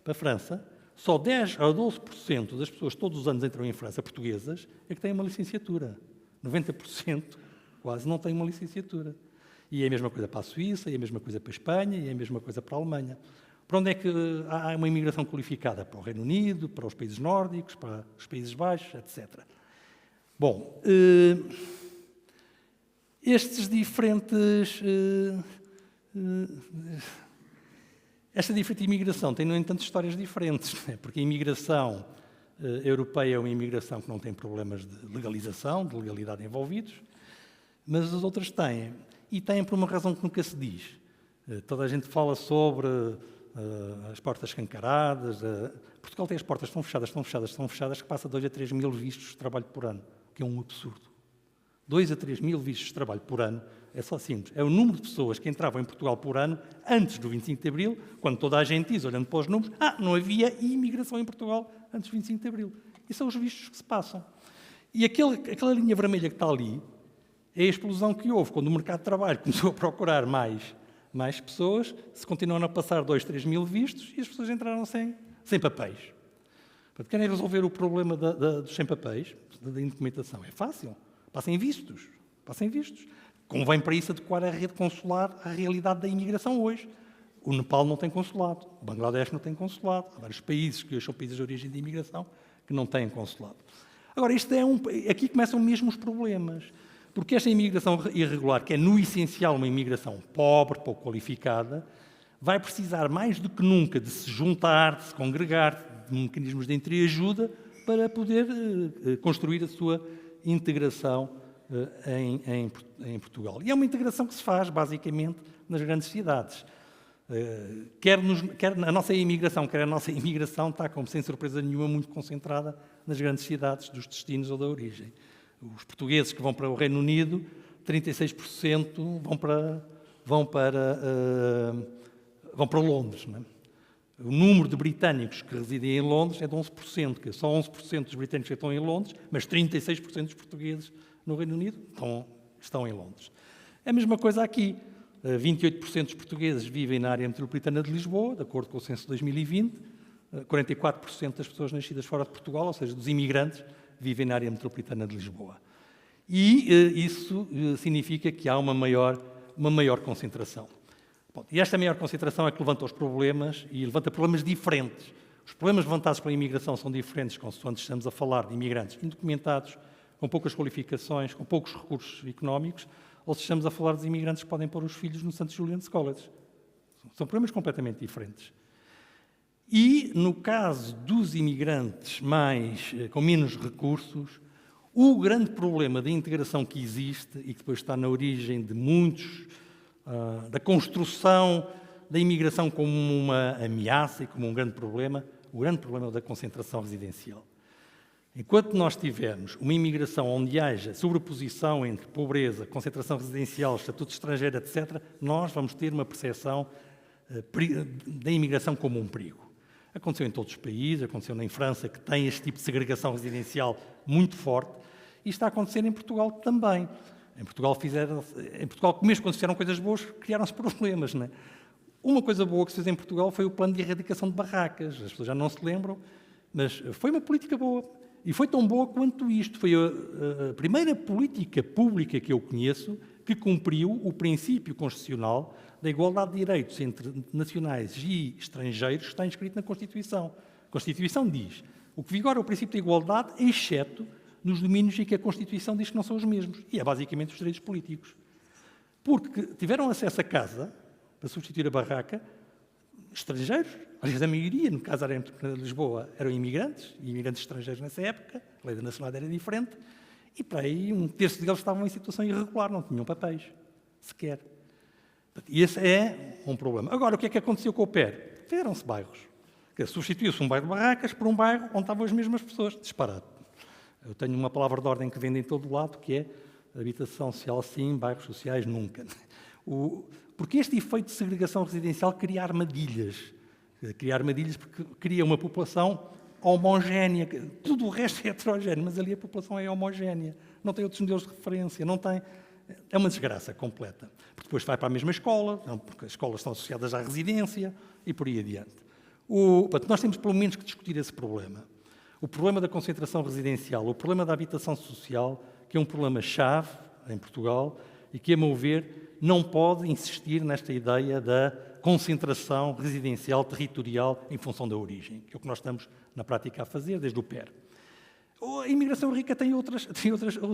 Speaker 2: Para a França, só 10% a 12% das pessoas que todos os anos entram em França, portuguesas, é que têm uma licenciatura. 90% quase não têm uma licenciatura. E é a mesma coisa para a Suíça, e é a mesma coisa para a Espanha, e é a mesma coisa para a Alemanha. Para onde é que há uma imigração qualificada? Para o Reino Unido, para os países nórdicos, para os Países Baixos, etc. Bom, esta diferente imigração tem, no entanto, histórias diferentes, não é? Porque a imigração europeia é uma imigração que não tem problemas de legalização, de legalidade envolvidos, mas as outras têm. E têm por uma razão que nunca se diz. Toda a gente fala sobre as portas escancaradas. Portugal tem as portas tão fechadas, que passa 2 a 3 mil vistos de trabalho por ano, que é um absurdo. 2 a 3 mil vistos de trabalho por ano é só simples. É o número de pessoas que entravam em Portugal por ano antes do 25 de Abril, quando toda a gente diz, olhando para os números, não havia imigração em Portugal antes do 25 de Abril. E são os vistos que se passam. E aquela linha vermelha que está ali é a explosão que houve quando o mercado de trabalho começou a procurar mais pessoas, se continuam a passar 2, 3 mil vistos e as pessoas entraram sem papéis. Portanto, querem resolver o problema dos sem papéis, da indocumentação? É fácil. Passem vistos. Convém para isso adequar a rede consular à realidade da imigração hoje. O Nepal não tem consulado, o Bangladesh não tem consulado, há vários países que hoje são países de origem de imigração que não têm consulado. Agora, aqui começam mesmo os problemas. Porque esta imigração irregular, que é no essencial uma imigração pobre, pouco qualificada, vai precisar mais do que nunca de se juntar, de se congregar, de mecanismos de entreajuda para poder construir a sua integração em Portugal. E é uma integração que se faz, basicamente, nas grandes cidades. Quer a nossa imigração, quer a nossa imigração está, como sem surpresa nenhuma, muito concentrada nas grandes cidades dos destinos ou da origem. Os portugueses que vão para o Reino Unido, 36% vão para Londres. Não é? O número de britânicos que residem em Londres é de 11%, que é só 11% dos britânicos que estão em Londres, mas 36% dos portugueses no Reino Unido estão em Londres. É a mesma coisa aqui. 28% dos portugueses vivem na área metropolitana de Lisboa, de acordo com o censo de 2020. 44% das pessoas nascidas fora de Portugal, ou seja, dos imigrantes, vivem na área metropolitana de Lisboa. E isso significa que há uma maior concentração. Bom, e esta maior concentração é que levanta os problemas, e levanta problemas diferentes. Os problemas levantados pela imigração são diferentes, consoante estamos a falar de imigrantes indocumentados, com poucas qualificações, com poucos recursos económicos, ou se estamos a falar de imigrantes que podem pôr os filhos no St. Julian's College. São problemas completamente diferentes. E, no caso dos imigrantes com menos recursos, O grande problema da integração que existe e que depois está na origem de muitos, da construção da imigração como uma ameaça e como um grande problema, o grande problema da concentração residencial. Enquanto nós tivermos uma imigração onde haja sobreposição entre pobreza, concentração residencial, estatuto estrangeiro, etc., nós vamos ter uma percepção da imigração como um perigo. Aconteceu em todos os países, aconteceu em França, que tem este tipo de segregação residencial muito forte, e está a acontecer em Portugal também. Em Portugal, mesmo quando se fizeram coisas boas, criaram-se problemas, não é? Uma coisa boa que se fez em Portugal foi o plano de erradicação de barracas. As pessoas já não se lembram, mas foi uma política boa. E foi tão boa quanto isto. Foi a primeira política pública que eu conheço que cumpriu o princípio constitucional da igualdade de direitos entre nacionais e estrangeiros que está inscrito na Constituição. A Constituição diz: o que vigora é o princípio da igualdade, exceto nos domínios em que a Constituição diz que não são os mesmos. E é basicamente os direitos políticos. Porque tiveram acesso a casa, para substituir a barraca, estrangeiros. Aliás, a maioria, no caso da área de Lisboa, eram imigrantes, e imigrantes estrangeiros nessa época, a lei da nacionalidade era diferente, e para aí um terço deles estavam em situação irregular, não tinham papéis, sequer. E esse é um problema. Agora, o que é que aconteceu com o PER? Fizeram-se bairros. Substituiu-se um bairro de barracas por um bairro onde estavam as mesmas pessoas. Disparado. Eu tenho uma palavra de ordem que vende em todo o lado, que é habitação social sim, bairros sociais nunca. Porque este efeito de segregação residencial cria armadilhas. Cria armadilhas porque cria uma população homogénea. Tudo o resto é heterogéneo, mas ali a população é homogénea. Não tem outros modelos de referência, não tem... É uma desgraça completa. Porque depois vai para a mesma escola, porque as escolas estão associadas à residência e por aí adiante. Nós temos pelo menos que discutir esse problema. O problema da concentração residencial, o problema da habitação social, que é um problema-chave em Portugal e que, a meu ver, não pode insistir nesta ideia da concentração residencial territorial em função da origem, que é o que nós estamos, na prática, a fazer desde o PER. A imigração rica tem outros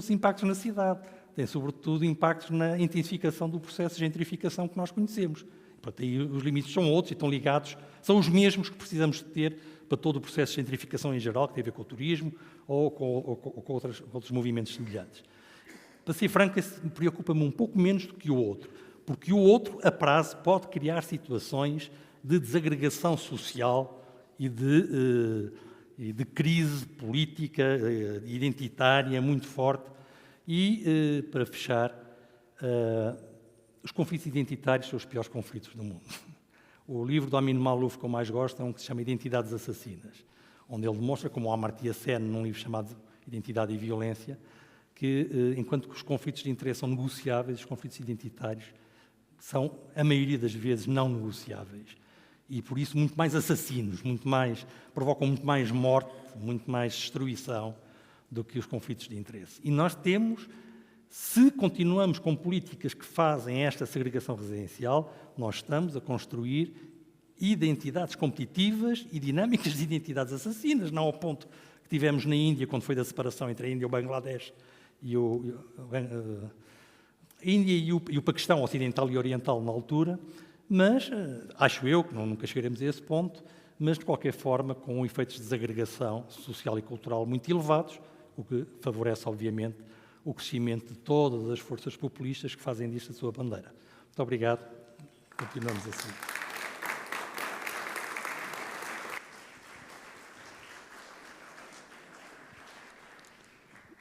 Speaker 2: impactos na cidade, tem, sobretudo, impactos na intensificação do processo de gentrificação que nós conhecemos. Portanto, aí os limites são outros e estão ligados, são os mesmos que precisamos de ter para todo o processo de gentrificação em geral, que tem a ver com o turismo ou com outros movimentos semelhantes. Para ser franco, esse preocupa-me um pouco menos do que o outro, porque o outro, a prazo, pode criar situações de desagregação social e de crise política, identitária, muito forte. E, para fechar, os conflitos identitários são os piores conflitos do mundo. O livro do Amin Maalouf que eu mais gosto é um que se chama Identidades Assassinas, onde ele demonstra, como o Amartya Sen, num livro chamado Identidade e Violência, que, enquanto que os conflitos de interesse são negociáveis, os conflitos identitários são, a maioria das vezes, não negociáveis. E, por isso, muito mais assassinos, provocam muito mais morte, muito mais destruição do que os conflitos de interesse. E nós temos, se continuamos com políticas que fazem esta segregação residencial, nós estamos a construir identidades competitivas e dinâmicas de identidades assassinas, não ao ponto que tivemos na Índia, quando foi da separação entre a Índia e o Bangladesh, a Índia e o Paquistão ocidental e oriental na altura, mas acho eu que nunca chegaremos a esse ponto, mas de qualquer forma com efeitos de desagregação social e cultural muito elevados, o que favorece, obviamente, o crescimento de todas as forças populistas que fazem disto a sua bandeira. Muito obrigado. Continuamos assim.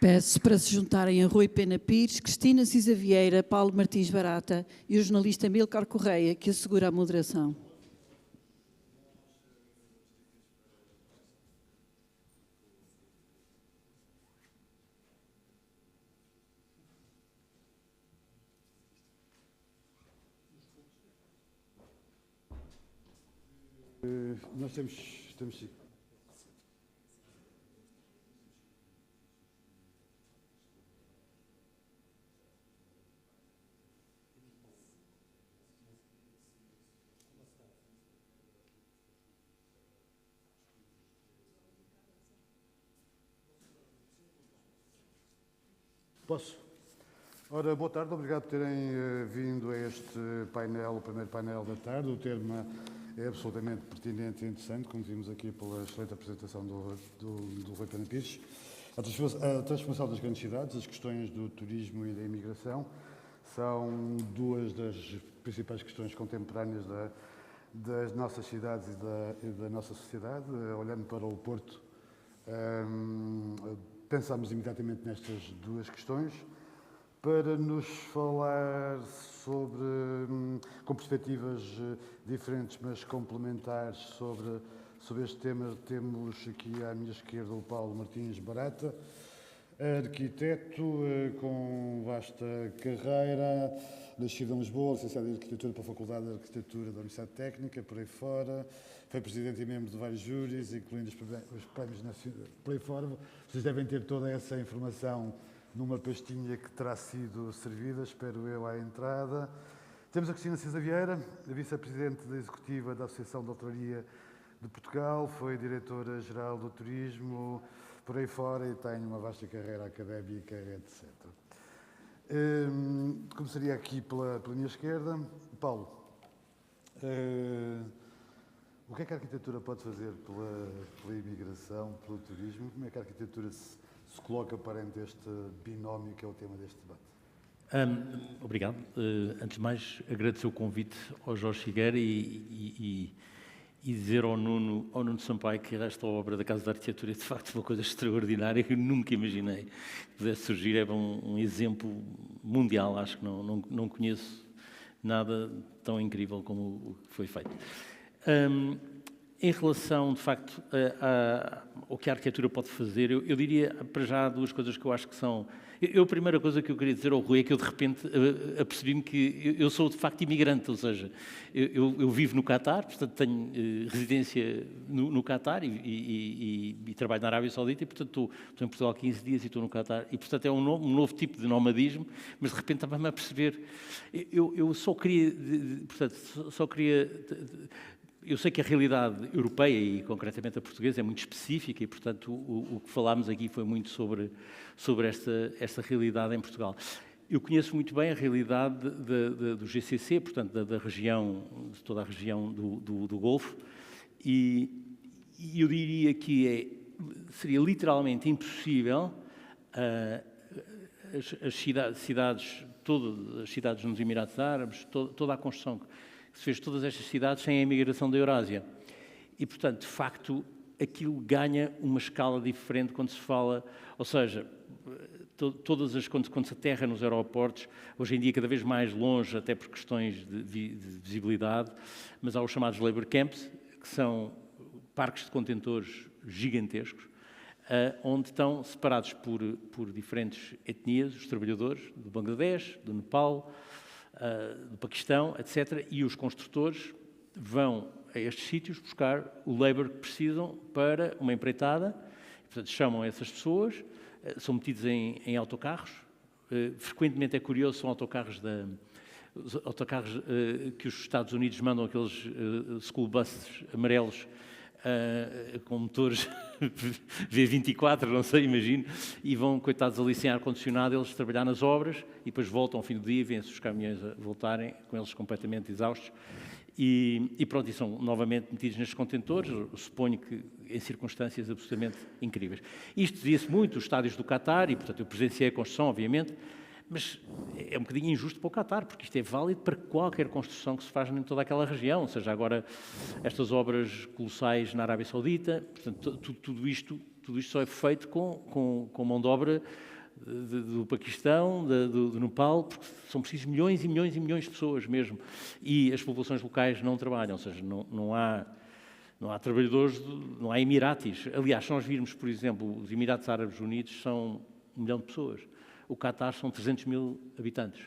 Speaker 1: Peço para se juntarem a Rui Pena Pires, Cristina Cisa Vieira, Paulo Martins Barata e o jornalista Amílcar Correia, que assegura a moderação.
Speaker 3: Nós temos sim. Posso? Ora, boa tarde, obrigado por terem vindo a este painel, o primeiro painel da tarde. O tema é absolutamente pertinente e interessante, como vimos aqui pela excelente apresentação do Rui Pena Pires. A transformação das grandes cidades, as questões do turismo e da imigração, são duas das principais questões contemporâneas das nossas cidades e da nossa sociedade. Olhando para o Porto, pensamos imediatamente nestas duas questões. Para nos falar sobre, com perspectivas diferentes, mas complementares sobre este tema, temos aqui à minha esquerda o Paulo Martins Barata, arquiteto com vasta carreira, nascido em Lisboa, licenciado em Arquitetura pela Faculdade de Arquitetura da Universidade Técnica, por aí fora, foi presidente e membro de vários júris, incluindo os prémios nacionais, por aí fora. Vocês devem ter toda essa informação numa pastinha que terá sido servida, espero eu, à entrada. Temos a Cristina Cisa Vieira, vice-presidente da Executiva da Associação de Hotelaria de Portugal, foi diretora-geral do Turismo, por aí fora, e tem uma vasta carreira académica, etc. Começaria aqui pela minha esquerda. Paulo, o que é que a arquitetura pode fazer pela imigração, pelo turismo? Como é que a arquitetura se coloca perante este binómio que é o tema deste debate?
Speaker 2: Obrigado. Antes de mais, agradecer o convite ao Jorge Figueira e dizer ao Nuno Sampaio que esta obra da Casa da Arquitetura é de facto uma coisa extraordinária que eu nunca imaginei que pudesse surgir. É um exemplo mundial, acho que não conheço nada tão incrível como o que foi feito. Em relação, de facto, ao que a arquitetura pode fazer, eu diria para já duas coisas que eu acho que são... A primeira coisa que eu queria dizer ao Rui é que eu, de repente, apercebi-me que eu sou, de facto, imigrante, ou seja, eu vivo no Catar, portanto, tenho residência no Catar e trabalho na Arábia Saudita e, portanto, estou em Portugal há 15 dias e estou no Catar. E, portanto, é um novo tipo de nomadismo, mas, de repente, estava-me a perceber... Eu só queria... Eu sei que a realidade europeia e, concretamente, a portuguesa é muito específica e, portanto, o que falámos aqui foi muito sobre esta realidade em Portugal. Eu conheço muito bem a realidade do GCC, portanto, da região, de toda a região do Golfo, e eu diria que seria literalmente impossível todas as cidades nos Emirados Árabes, toda a construção que se fez todas estas cidades sem a imigração da Eurásia. E, portanto, de facto, aquilo ganha uma escala diferente quando se fala, ou seja, quando se aterra nos aeroportos, hoje em dia cada vez mais longe, até por questões de visibilidade, mas há os chamados labor camps, que são parques de contentores gigantescos, onde estão separados por diferentes etnias, os trabalhadores do Bangladesh, do Nepal, do Paquistão, etc. E os construtores vão a estes sítios buscar o labor que precisam para uma empreitada. Portanto, chamam essas pessoas, são metidos em autocarros. Frequentemente é curioso, são autocarros que os Estados Unidos mandam, aqueles school buses amarelos, com motores V24, não sei, imagino, e vão, coitados, ali sem ar-condicionado, eles trabalhar nas obras e depois voltam ao fim do dia e vêm-se os caminhões a voltarem, com eles completamente exaustos. E pronto, e são novamente metidos nestes contentores, suponho que em circunstâncias absolutamente incríveis. Isto dizia-se muito, os estádios do Qatar, e portanto eu presenciei a construção, obviamente, mas é um bocadinho injusto para o Qatar, porque isto é válido para qualquer construção que se faz em toda aquela região, ou seja, agora estas obras colossais na Arábia Saudita, portanto, tudo isto só é feito com mão de obra do Paquistão, do Nepal, porque são precisos milhões e milhões e milhões de pessoas mesmo, e as populações locais não trabalham, ou seja, não há trabalhadores, não há emiratis. Aliás, se nós virmos, por exemplo, os Emirados Árabes Unidos são 1 milhão de pessoas. O Qatar são 300 mil habitantes.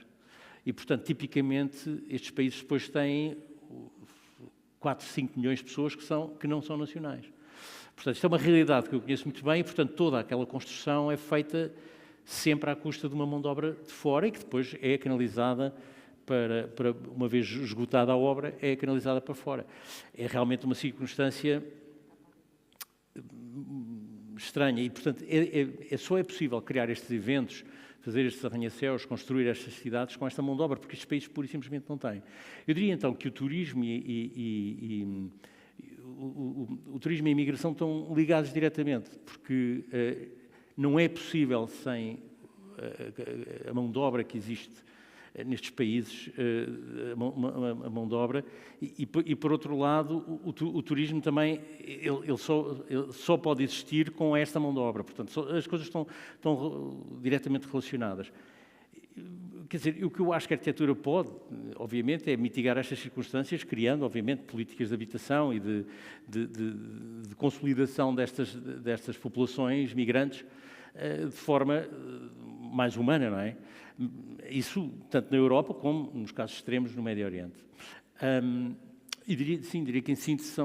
Speaker 2: E, portanto, tipicamente, estes países depois têm 4, 5 milhões de pessoas que não são nacionais. Portanto, isto é uma realidade que eu conheço muito bem e, portanto, toda aquela construção é feita sempre à custa de uma mão de obra de fora e que depois é canalizada para uma vez esgotada a obra, é canalizada para fora. É realmente uma circunstância estranha e, portanto, só é possível criar estes eventos, fazer estes arranha-céus, construir estas cidades com esta mão de obra, porque estes países pura e simplesmente não têm. Eu diria então que o turismo o turismo e a imigração estão ligados diretamente, porque
Speaker 4: não é possível sem a mão de obra que existe nestes países, a mão de obra, e por outro lado, o turismo também, ele só pode existir com esta mão de obra, portanto, as coisas estão diretamente relacionadas. Quer dizer, o que eu acho que a arquitetura pode, obviamente, é mitigar estas circunstâncias, criando, obviamente, políticas de habitação e de consolidação destas populações migrantes de forma mais humana, não é? Isso tanto na Europa como, nos casos extremos, no Médio Oriente. E diria que em síntese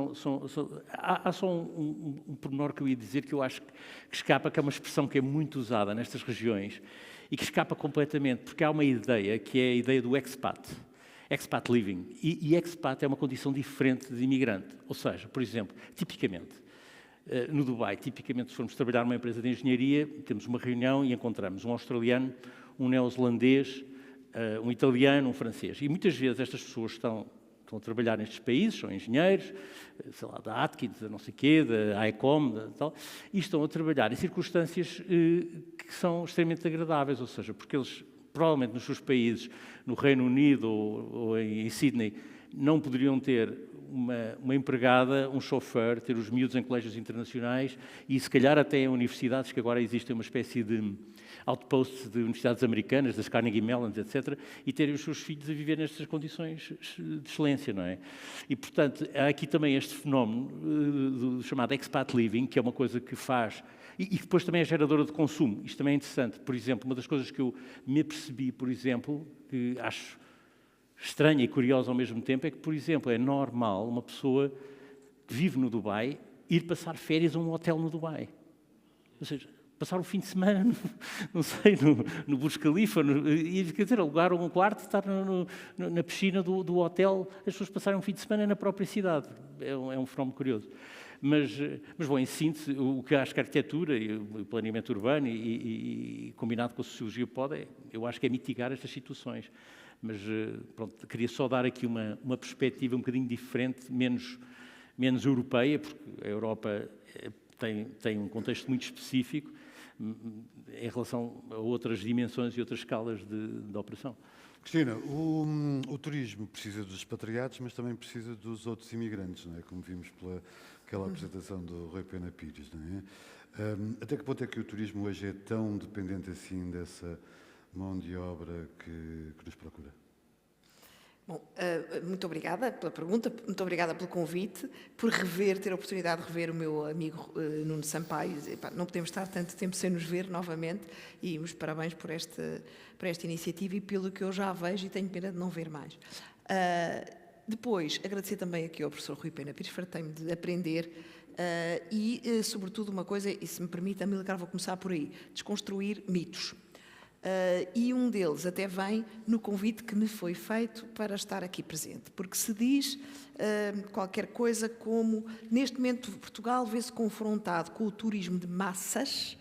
Speaker 4: há só um pormenor que eu ia dizer que eu acho que escapa, que é uma expressão que é muito usada nestas regiões e que escapa completamente, porque há uma ideia que é a ideia do expat living. E expat é uma condição diferente de imigrante. Ou seja, por exemplo, tipicamente, no Dubai, tipicamente, se formos trabalhar numa empresa de engenharia, temos uma reunião e encontramos um australiano, um neozelandês, um italiano, um francês. E muitas vezes estas pessoas estão a trabalhar nestes países, são engenheiros, sei lá, da Atkins, da não sei quê, da ICOM, tal, e estão a trabalhar em circunstâncias que são extremamente agradáveis, ou seja, porque eles, provavelmente nos seus países, no Reino Unido ou em Sydney, não poderiam ter uma empregada, um chofer, ter os miúdos em colégios internacionais e, se calhar, até em universidades, que agora existem uma espécie de outposts de universidades americanas, das Carnegie Mellons, etc., e terem os seus filhos a viver nestas condições de excelência, não é? E, portanto, há aqui também este fenómeno do chamado expat living, que é uma coisa que faz... E depois também é geradora de consumo. Isto também é interessante. Por exemplo, uma das coisas que eu me apercebi, por exemplo, que acho estranha e curiosa ao mesmo tempo, é que, por exemplo, é normal uma pessoa que vive no Dubai ir passar férias a um hotel no Dubai. Ou seja, passar o fim de semana, não sei, no Burj Khalifa, e, quer dizer, alugar um quarto, estar na piscina do hotel, as pessoas passarem um fim de semana na própria cidade. É um fenómeno curioso. Mas bom, em síntese, o que acho que a arquitetura e o planeamento urbano e combinado com a sociologia pode, eu acho que é mitigar estas situações. Mas, pronto, queria só dar aqui uma perspectiva um bocadinho diferente, menos europeia, porque a Europa tem um contexto muito específico em relação a outras dimensões e outras escalas de operação.
Speaker 3: Cristina, o turismo precisa dos expatriados, mas também precisa dos outros imigrantes, não é? Como vimos pelaquela apresentação do Rui Pena Pires, não é? Até que ponto é que o turismo hoje é tão dependente assim dessa mão de obra que nos procura?
Speaker 5: Bom, muito obrigada pela pergunta, muito obrigada pelo convite, por ter a oportunidade de rever o meu amigo Nuno Sampaio. Não podemos estar tanto tempo sem nos ver novamente e os parabéns por esta iniciativa e pelo que eu já vejo e tenho pena de não ver mais. Depois, agradecer também aqui ao professor Rui Pena Pires, fartei-me de aprender e, sobretudo, uma coisa, e se me permite, Amílcar, vou começar por aí, desconstruir mitos. E um deles até vem no convite que me foi feito para estar aqui presente, porque se diz qualquer coisa como, neste momento Portugal vê-se confrontado com o turismo de massas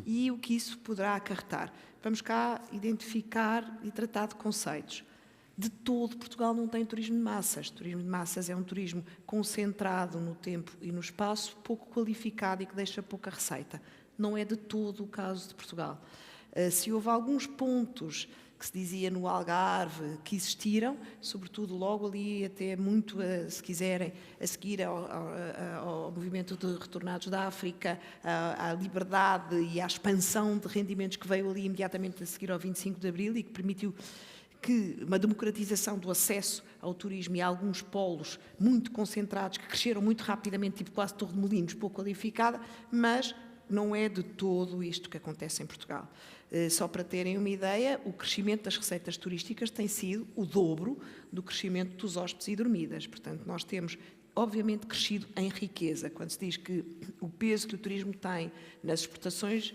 Speaker 5: e o que isso poderá acarretar. Vamos cá identificar e tratar de conceitos. De todo, Portugal não tem turismo de massas. Turismo de massas é um turismo concentrado no tempo e no espaço, pouco qualificado e que deixa pouca receita. Não é de todo o caso de Portugal. Se houve alguns pontos que se dizia no Algarve que existiram, sobretudo logo ali até muito, se quiserem, a seguir ao movimento de retornados da África, à liberdade e à expansão de rendimentos que veio ali imediatamente a seguir ao 25 de Abril e que permitiu uma democratização do acesso ao turismo e a alguns polos muito concentrados que cresceram muito rapidamente, tipo quase Torre de Molinos, pouco qualificada, mas não é de todo isto que acontece em Portugal. Só para terem uma ideia, o crescimento das receitas turísticas tem sido o dobro do crescimento dos hóspedes e dormidas. Portanto, nós temos, obviamente, crescido em riqueza. Quando se diz que o peso que o turismo tem nas exportações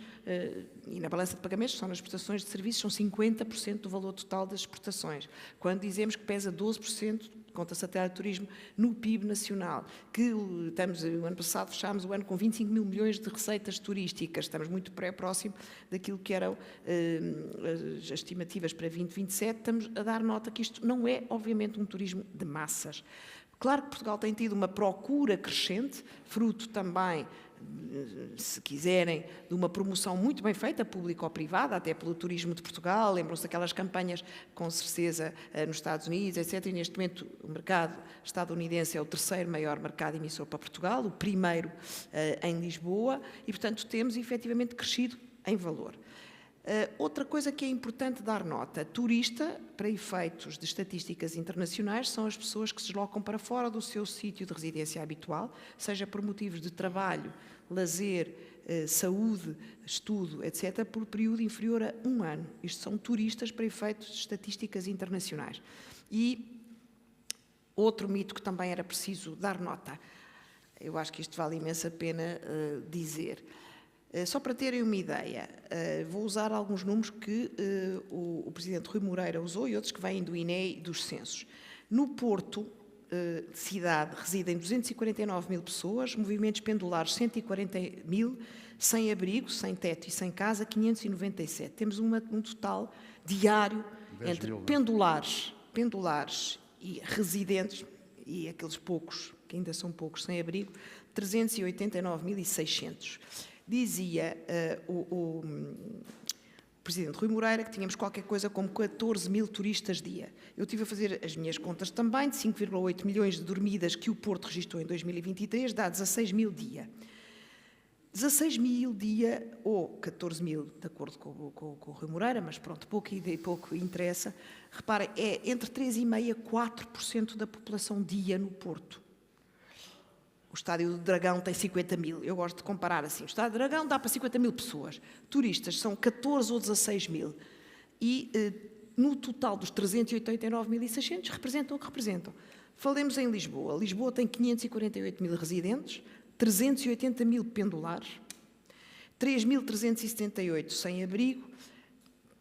Speaker 5: e na balança de pagamentos, só nas exportações de serviços, são 50% do valor total das exportações. Quando dizemos que pesa 12%, conta-se até ao turismo, no PIB nacional, que o ano passado fechámos o ano com 25 mil milhões de receitas turísticas, estamos muito próximo daquilo que eram as estimativas para 2027, estamos a dar nota que isto não é, obviamente, um turismo de massas. Claro que Portugal tem tido uma procura crescente, fruto também se quiserem, de uma promoção muito bem feita, pública ou privada, até pelo turismo de Portugal. Lembram-se daquelas campanhas, com certeza, nos Estados Unidos, etc. E neste momento o mercado estadunidense é o terceiro maior mercado emissor para Portugal, o primeiro em Lisboa, e, portanto, temos efetivamente crescido em valor. Outra coisa que é importante dar nota: turista, para efeitos de estatísticas internacionais, são as pessoas que se deslocam para fora do seu sítio de residência habitual, seja por motivos de trabalho, lazer, saúde, estudo, etc., por período inferior a 1 ano. Isto são turistas para efeitos de estatísticas internacionais. E outro mito que também era preciso dar nota, eu acho que isto vale imensa pena dizer. Só para terem uma ideia, vou usar alguns números que o Presidente Rui Moreira usou e outros que vêm do INE e dos censos. No Porto, cidade, residem 249 mil pessoas, movimentos pendulares 140 mil, sem abrigo, sem teto e sem casa 597. Temos um total diário entre pendulares e residentes, e aqueles poucos, que ainda são poucos, sem abrigo, 389.600. Dizia o Presidente Rui Moreira que tínhamos qualquer coisa como 14 mil turistas dia. Eu estive a fazer as minhas contas também, de 5,8 milhões de dormidas que o Porto registrou em 2023, dá 16 mil dia. 16 mil dia, ou 14 mil, de acordo com o Rui Moreira, mas pronto, pouco interessa. Reparem, é entre 3,5% e 4% da população dia no Porto. O Estádio do Dragão tem 50 mil. Eu gosto de comparar assim. O Estádio do Dragão dá para 50 mil pessoas. Turistas são 14 ou 16 mil. E no total dos 389.600 representam o que representam. Falemos em Lisboa. Lisboa tem 548 mil residentes, 380 mil pendulares, 3.378 sem abrigo,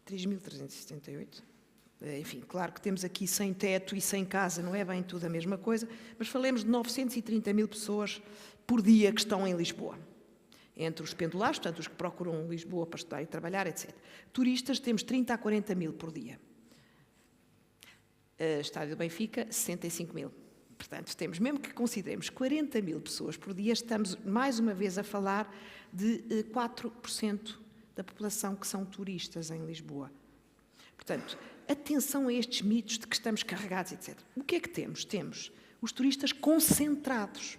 Speaker 5: 3.378... Enfim, claro que temos aqui sem teto e sem casa, não é bem tudo a mesma coisa, mas falemos de 930 mil pessoas por dia que estão em Lisboa. Entre os pendulares, portanto, os que procuram Lisboa para estudar e trabalhar, etc. Turistas, temos 30 a 40 mil por dia. Estádio do Benfica, 65 mil. Portanto, temos, mesmo que consideremos 40 mil pessoas por dia, estamos mais uma vez a falar de 4% da população que são turistas em Lisboa. Portanto, atenção a estes mitos de que estamos carregados, etc. O que é que temos? Temos os turistas concentrados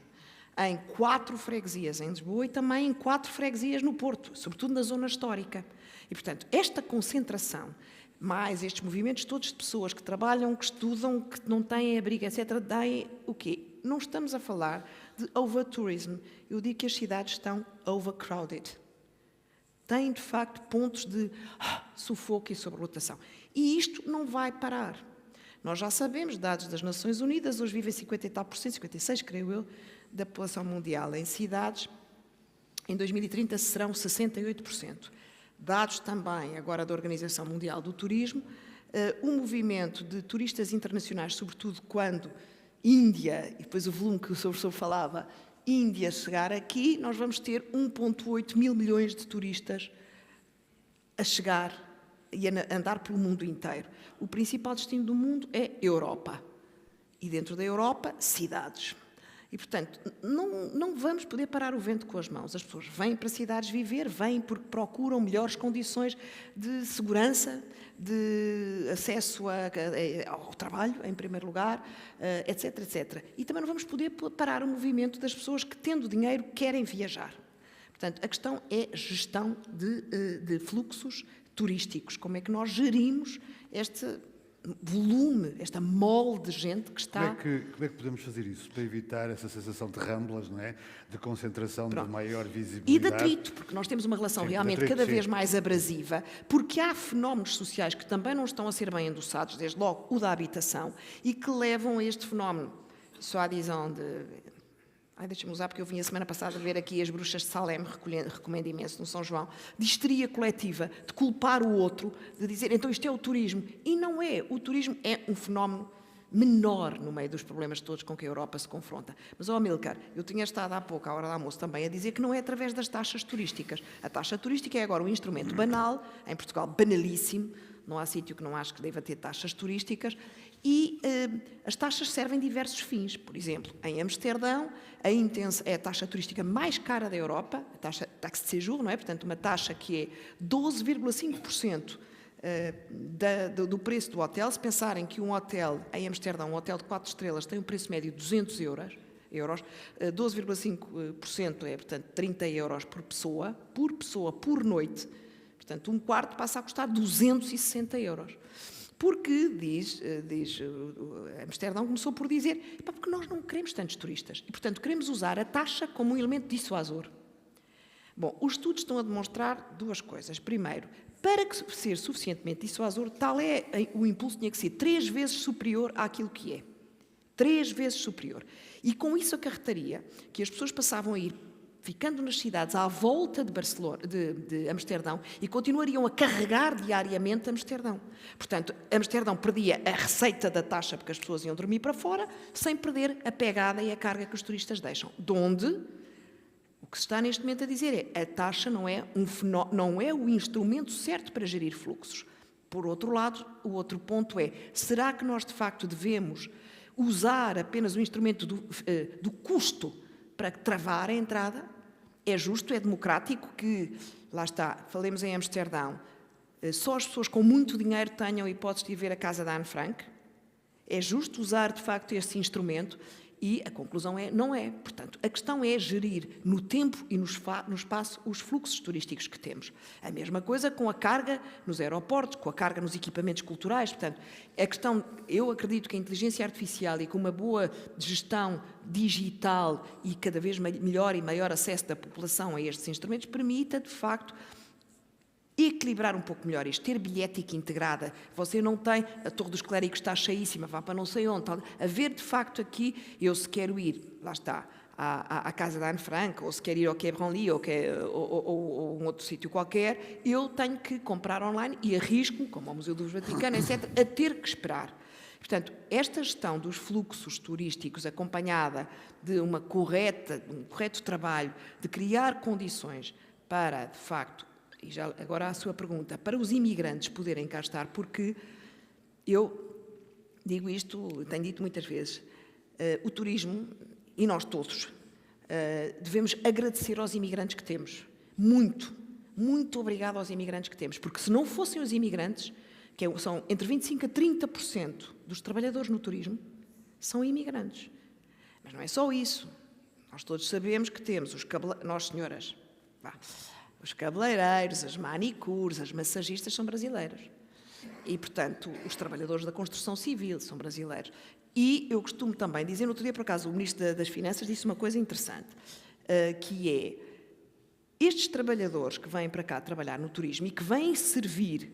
Speaker 5: em 4 freguesias em Lisboa e também em 4 freguesias no Porto, sobretudo na zona histórica. E, portanto, esta concentração, mais estes movimentos todos de pessoas que trabalham, que estudam, que não têm abrigo, etc., daí o quê? Não estamos a falar de overtourism. Eu digo que as cidades estão overcrowded. Têm, de facto, pontos de sufoco e sobrelotação. E isto não vai parar. Nós já sabemos, dados das Nações Unidas, hoje vivem 50 e tal por cento, 56, creio eu, da população mundial em cidades. Em 2030 serão 68%. Dados também, agora, da Organização Mundial do Turismo, um movimento de turistas internacionais, sobretudo quando Índia, e depois o volume que o professor falava, Índia chegar aqui, nós vamos ter 1,8 mil milhões de turistas a chegar e a andar pelo mundo inteiro. O principal destino do mundo é Europa. E dentro da Europa, cidades. E, portanto, não vamos poder parar o vento com as mãos. As pessoas vêm para cidades viver, vêm porque procuram melhores condições de segurança, de acesso ao trabalho, em primeiro lugar, etc, etc. E também não vamos poder parar o movimento das pessoas que, tendo dinheiro, querem viajar. Portanto, a questão é gestão de fluxos turísticos. Como é que nós gerimos este volume, esta mole de gente que está...
Speaker 3: Como é que podemos fazer isso para evitar essa sensação de ramblas, não é? De concentração, de maior visibilidade?
Speaker 5: E de atrito, porque nós temos uma relação realmente cada vez mais abrasiva, porque há fenómenos sociais que também não estão a ser bem endossados, desde logo o da habitação, e que levam a este fenómeno. Só a adesão de... deixa-me usar, porque eu vim a semana passada ver aqui as bruxas de Salem, recomendo imenso, no São João, de histeria coletiva, de culpar o outro, de dizer, então isto é o turismo. E não é. O turismo é um fenómeno menor no meio dos problemas todos com que a Europa se confronta. Mas, Amílcar, eu tinha estado há pouco, à hora do almoço, também a dizer que não é através das taxas turísticas. A taxa turística é agora um instrumento banal, em Portugal banalíssimo, não há sítio que não acho que deva ter taxas turísticas, E as taxas servem diversos fins. Por exemplo, em Amsterdão, é a taxa turística mais cara da Europa, a taxa de séjour, não é? Portanto, uma taxa que é 12,5% do preço do hotel. Se pensarem que um hotel em Amsterdão, um hotel de 4 estrelas, tem um preço médio de 200 euros, 12,5% é, portanto, 30 euros por pessoa, por noite. Portanto, um quarto passa a custar 260 euros. Porque, diz Amsterdão começou por dizer, porque nós não queremos tantos turistas e, portanto, queremos usar a taxa como um elemento dissuasor. Bom, os estudos estão a demonstrar duas coisas. Primeiro, para ser suficientemente dissuasor, o impulso tinha que ser 3 vezes superior àquilo que é. 3 vezes superior. E com isso acarretaria que as pessoas passavam a ir ficando nas cidades à volta de Amsterdão e continuariam a carregar diariamente Amsterdão. Portanto, Amsterdão perdia a receita da taxa porque as pessoas iam dormir para fora, sem perder a pegada e a carga que os turistas deixam. O que se está neste momento a dizer é a taxa não é o instrumento certo para gerir fluxos. Por outro lado, o outro ponto é, será que nós de facto devemos usar apenas o instrumento do custo para travar a entrada? É justo, é democrático que, lá está, falemos em Amsterdão, só as pessoas com muito dinheiro tenham a hipótese de ir ver a casa da Anne Frank? É justo usar, de facto, esse instrumento? E a conclusão é, não é. Portanto, a questão é gerir no tempo e no espaço os fluxos turísticos que temos. A mesma coisa com a carga nos aeroportos, com a carga nos equipamentos culturais. Portanto, a questão, eu acredito que a inteligência artificial e com uma boa gestão digital e cada vez melhor e maior acesso da população a estes instrumentos permita, de facto, equilibrar um pouco melhor isto, ter bilhética integrada. Você não tem, a Torre dos Clérigos está cheíssima, vá para não sei onde. Haver, de facto, aqui, eu se quero ir, lá está, à casa da Anne Frank, ou se quero ir ao Quai Branly, ou um outro sítio qualquer, eu tenho que comprar online e arrisco, como ao Museu do Vaticano, etc., a ter que esperar. Portanto, esta gestão dos fluxos turísticos acompanhada de um correto trabalho, de criar condições para, de facto, e já agora a sua pergunta, para os imigrantes poderem cá estar, porque eu digo isto, tenho dito muitas vezes, o turismo, e nós todos, devemos agradecer aos imigrantes que temos. Muito obrigado aos imigrantes que temos, porque se não fossem os imigrantes, que são entre 25% a 30% dos trabalhadores no turismo, são imigrantes. Mas não é só isso. Nós todos sabemos que temos nós senhoras, os cabeleireiros, as manicures, as massagistas são brasileiros. E, portanto, os trabalhadores da construção civil são brasileiros. E eu costumo também dizer, no outro dia, por acaso, o Ministro das Finanças disse uma coisa interessante, que é, estes trabalhadores que vêm para cá trabalhar no turismo e que vêm servir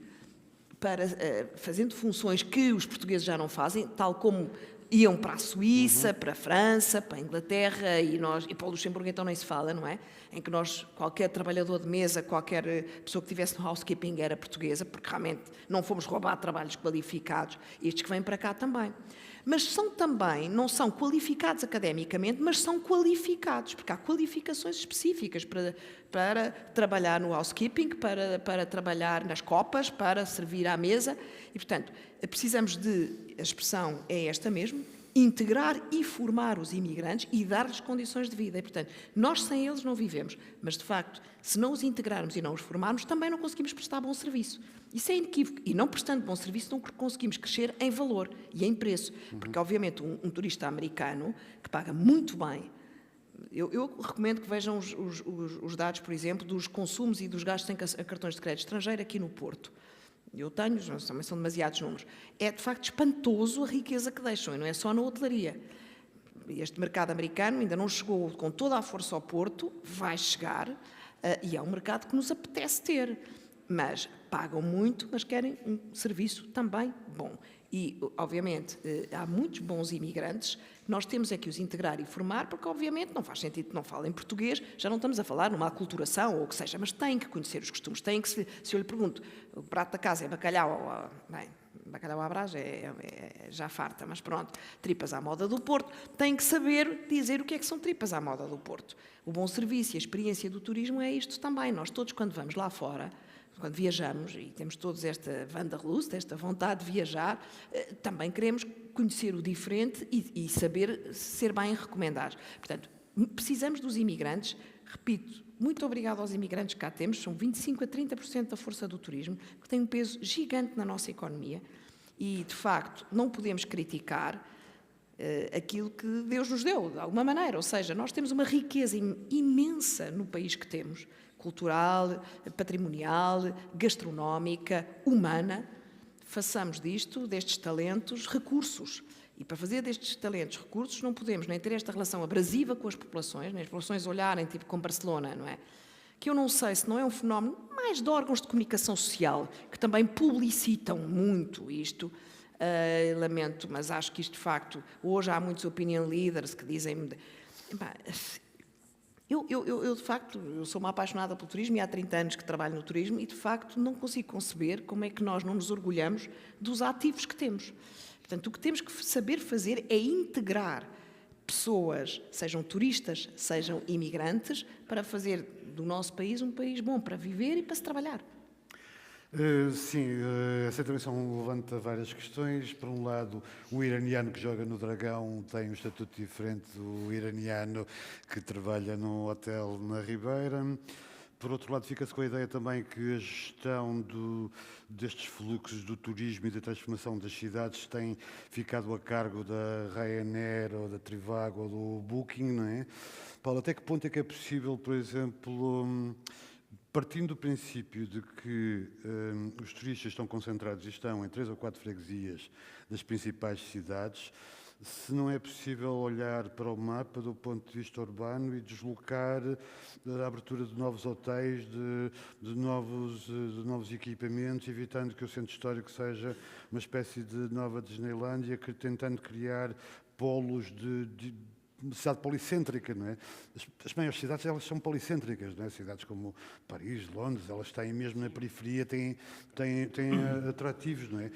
Speaker 5: fazendo funções que os portugueses já não fazem, tal como iam para a Suíça, para a França, para a Inglaterra e para o Luxemburgo então nem se fala, não é? Em que qualquer trabalhador de mesa, qualquer pessoa que estivesse no housekeeping era portuguesa, porque realmente não fomos roubar trabalhos qualificados, estes que vêm para cá também. Mas não são qualificados academicamente, mas são qualificados, porque há qualificações específicas para trabalhar no housekeeping, para trabalhar nas copas, para servir à mesa. E, portanto, precisamos a expressão é esta mesmo, integrar e formar os imigrantes e dar-lhes condições de vida. E, portanto, nós sem eles não vivemos, mas, de facto, se não os integrarmos e não os formarmos, também não conseguimos prestar bom serviço. Isso é inequívoco. E não prestando bom serviço, não conseguimos crescer em valor e em preço. Porque, obviamente, um turista americano que paga muito bem, eu recomendo que vejam os dados, por exemplo, dos consumos e dos gastos em cartões de crédito estrangeiro aqui no Porto. Eu tenho, também são demasiados números. É, de facto, espantoso a riqueza que deixam, e não é só na hotelaria. Este mercado americano ainda não chegou com toda a força ao Porto, vai chegar, e é um mercado que nos apetece ter. Mas pagam muito, mas querem um serviço também bom. E, obviamente, há muitos bons imigrantes, nós temos é que os integrar e formar, porque, obviamente, não faz sentido que não falem português, já não estamos a falar numa aculturação ou o que seja, mas têm que conhecer os costumes, têm que, se eu lhe pergunto, o prato da casa é bacalhau, bacalhau à brás já farta, mas pronto, tripas à moda do Porto, têm que saber dizer o que é que são tripas à moda do Porto. O bom serviço e a experiência do turismo é isto também. Nós todos, quando vamos lá fora, quando viajamos, e temos todos esta Wanderlust, esta vontade de viajar, também queremos conhecer o diferente e saber ser bem recomendados. Portanto, precisamos dos imigrantes, repito, muito obrigado aos imigrantes que cá temos, são 25% a 30% da força do turismo, que tem um peso gigante na nossa economia e, de facto, não podemos criticar aquilo que Deus nos deu, de alguma maneira. Ou seja, nós temos uma riqueza imensa no país que temos, cultural, patrimonial, gastronómica, humana. Façamos destes talentos, recursos. E para fazer destes talentos recursos não podemos nem ter esta relação abrasiva com as populações, nem as populações olharem tipo com Barcelona, não é? Que eu não sei se não é um fenómeno mais de órgãos de comunicação social, que também publicitam muito isto. Lamento, mas acho que isto de facto, hoje há muitos opinion leaders que dizem... Eu de facto, eu sou uma apaixonada pelo turismo e há 30 anos que trabalho no turismo e de facto não consigo conceber como é que nós não nos orgulhamos dos ativos que temos. Portanto, o que temos que saber fazer é integrar pessoas, sejam turistas, sejam imigrantes, para fazer do nosso país um país bom para viver e para se trabalhar.
Speaker 3: Sim, essa intervenção levanta várias questões. Por um lado, o iraniano que joga no Dragão tem um estatuto diferente do iraniano que trabalha num hotel na Ribeira. Por outro lado, fica-se com a ideia também que a gestão destes fluxos do turismo e da transformação das cidades tem ficado a cargo da Ryanair ou da Trivago ou do Booking, não é? Paulo, até que ponto é que é possível, por exemplo, partindo do princípio de que os turistas estão concentrados e estão em 3 ou 4 freguesias das principais cidades, se não é possível olhar para o mapa do ponto de vista urbano e deslocar a abertura de novos hotéis, de novos equipamentos, evitando que o centro histórico seja uma espécie de nova Disneylândia, tentando criar polos de cidade policêntrica, não é? As maiores cidades, elas são policêntricas, não é? Cidades como Paris, Londres, elas têm mesmo na periferia, têm atrativos, não é?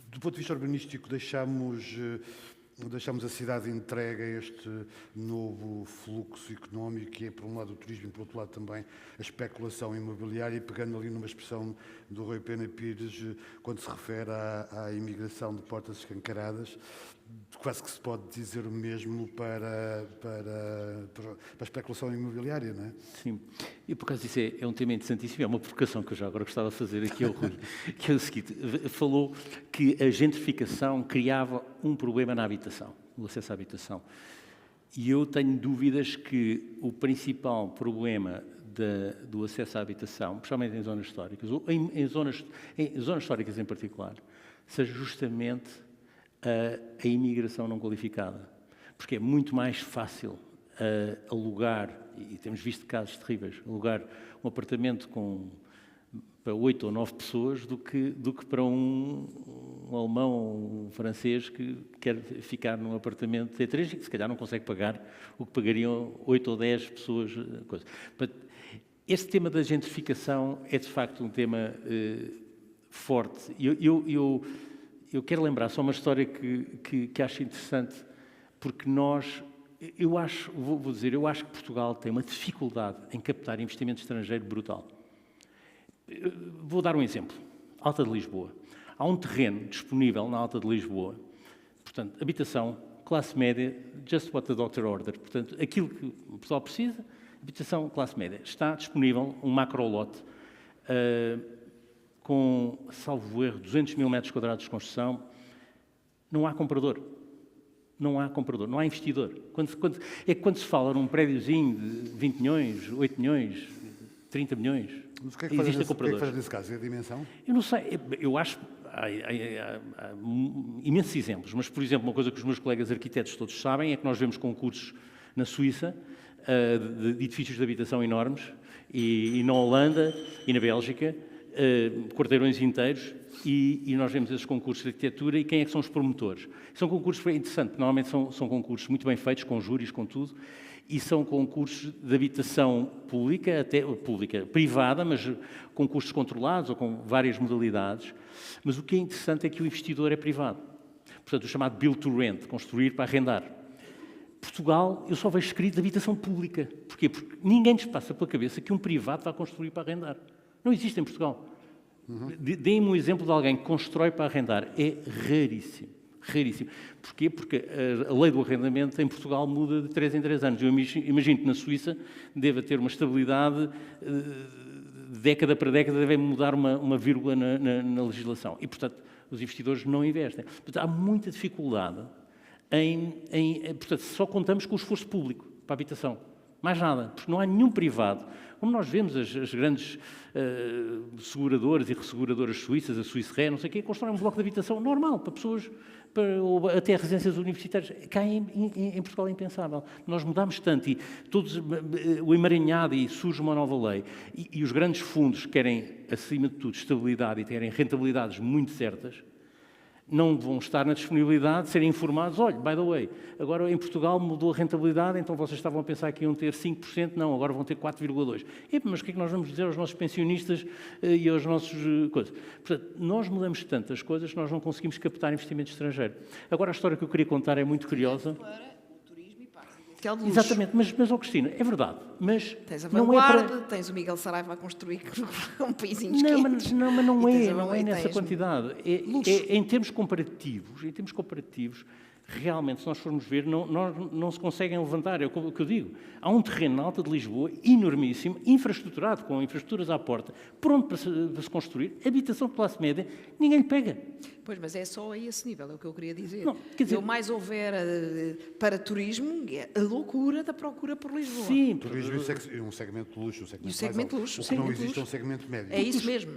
Speaker 3: Do ponto de vista urbanístico, deixamos a cidade entregue a este novo fluxo económico, que é, por um lado, o turismo e, por outro lado, também a especulação imobiliária, e pegando ali numa expressão do Rui Pena Pires, quando se refere à imigração de portas escancaradas, quase que se pode dizer o mesmo para a especulação imobiliária, não é?
Speaker 4: Sim, e por causa disso é um tema interessantíssimo, é uma provocação que eu já agora gostava de fazer aqui ao Rui, que é o seguinte, falou que a gentrificação criava um problema na habitação, no acesso à habitação. E eu tenho dúvidas que o principal problema do acesso à habitação, principalmente em zonas históricas, ou em zonas históricas em particular, seja justamente a imigração não qualificada. Porque é muito mais fácil alugar, e temos visto casos terríveis, alugar um apartamento para 8 ou 9 pessoas do que para um alemão ou um francês que quer ficar num apartamento T3 e que se calhar não consegue pagar o que pagariam 8 ou 10 pessoas. Este tema da gentrificação é de facto um tema forte. Eu quero lembrar só uma história que acho interessante, porque eu acho que Portugal tem uma dificuldade em captar investimento estrangeiro brutal. Vou dar um exemplo. Alta de Lisboa. Há um terreno disponível na Alta de Lisboa, portanto, habitação, classe média, just what the doctor ordered. Portanto, aquilo que o pessoal precisa, habitação, classe média. Está disponível um macro-lote com, salvo erro, 200 mil metros quadrados de construção. Não há comprador. Não há comprador, não há investidor. Quando se fala num prédiozinho de 20 milhões, 8 milhões, 30 milhões,
Speaker 3: mas o que é que
Speaker 4: existem compradores.
Speaker 3: O que é que faz nesse caso? É a dimensão?
Speaker 4: Eu não sei, eu acho há imensos exemplos, mas, por exemplo, uma coisa que os meus colegas arquitetos todos sabem é que nós vemos concursos na Suíça de edifícios de habitação enormes e na Holanda e na Bélgica, quarteirões inteiros, e nós vemos esses concursos de arquitetura e quem é que são os promotores. São concursos interessantes, normalmente são concursos muito bem feitos, com júris, com tudo, e são concursos de habitação pública, até pública, privada, mas com custos controlados ou com várias modalidades. Mas o que é interessante é que o investidor é privado. Portanto, o chamado build to rent, construir para arrendar. Portugal, eu só vejo escrito de habitação pública. Porquê? Porque ninguém lhes passa pela cabeça que um privado vai construir para arrendar. Não existe em Portugal. Deem-me um exemplo de alguém que constrói para arrendar. É raríssimo. Raríssimo. Porquê? Porque a lei do arrendamento em Portugal muda de 3 em 3 anos. Eu imagino que na Suíça deva ter uma estabilidade, década para década deve mudar uma vírgula na legislação. E, portanto, os investidores não investem. Portanto, há muita dificuldade portanto, só contamos com o esforço público para a habitação. Mais nada, porque não há nenhum privado. Como nós vemos as grandes seguradoras e resseguradoras suíças, a Swiss Re, não sei o quê, constroem um bloco de habitação normal para pessoas, ou até residências universitárias. Cá em Portugal é impensável. Nós mudamos tanto e todos o emaranhado e surge uma nova lei. E os grandes fundos querem, acima de tudo, estabilidade e querem rentabilidades muito certas, não vão estar na disponibilidade de serem informados, olha, by the way, agora em Portugal mudou a rentabilidade, então vocês estavam a pensar que iam ter 5%, não, agora vão ter 4,2%. Mas o que é que nós vamos dizer aos nossos pensionistas e aos nossos coisas? Portanto, nós mudamos tantas coisas que nós não conseguimos captar investimento estrangeiro. Agora, a história que eu queria contar é muito curiosa. Exatamente, mas Cristina, é verdade, mas
Speaker 5: tens a
Speaker 4: não é
Speaker 5: Vanguarda,
Speaker 4: para...
Speaker 5: tens o Miguel Saraiva a construir um paísinho
Speaker 4: Não,
Speaker 5: quentes.
Speaker 4: mas não é
Speaker 5: E
Speaker 4: nessa
Speaker 5: tens
Speaker 4: quantidade. Em termos comparativos, realmente, se nós formos ver, não se conseguem levantar. É o que eu digo. Há um terreno na Alta de Lisboa, enormíssimo, infraestruturado, com infraestruturas à porta, pronto para se construir, habitação de classe média, ninguém lhe pega.
Speaker 5: Pois, mas é só a esse nível, é o que eu queria dizer.
Speaker 4: Não, quer dizer,
Speaker 5: Eu mais houver para turismo, é a loucura da procura por Lisboa.
Speaker 4: Sim,
Speaker 3: Turismo e um segmento de luxo.
Speaker 5: E o segmento de luxo.
Speaker 3: O que não existe é um segmento médio.
Speaker 5: É isso mesmo.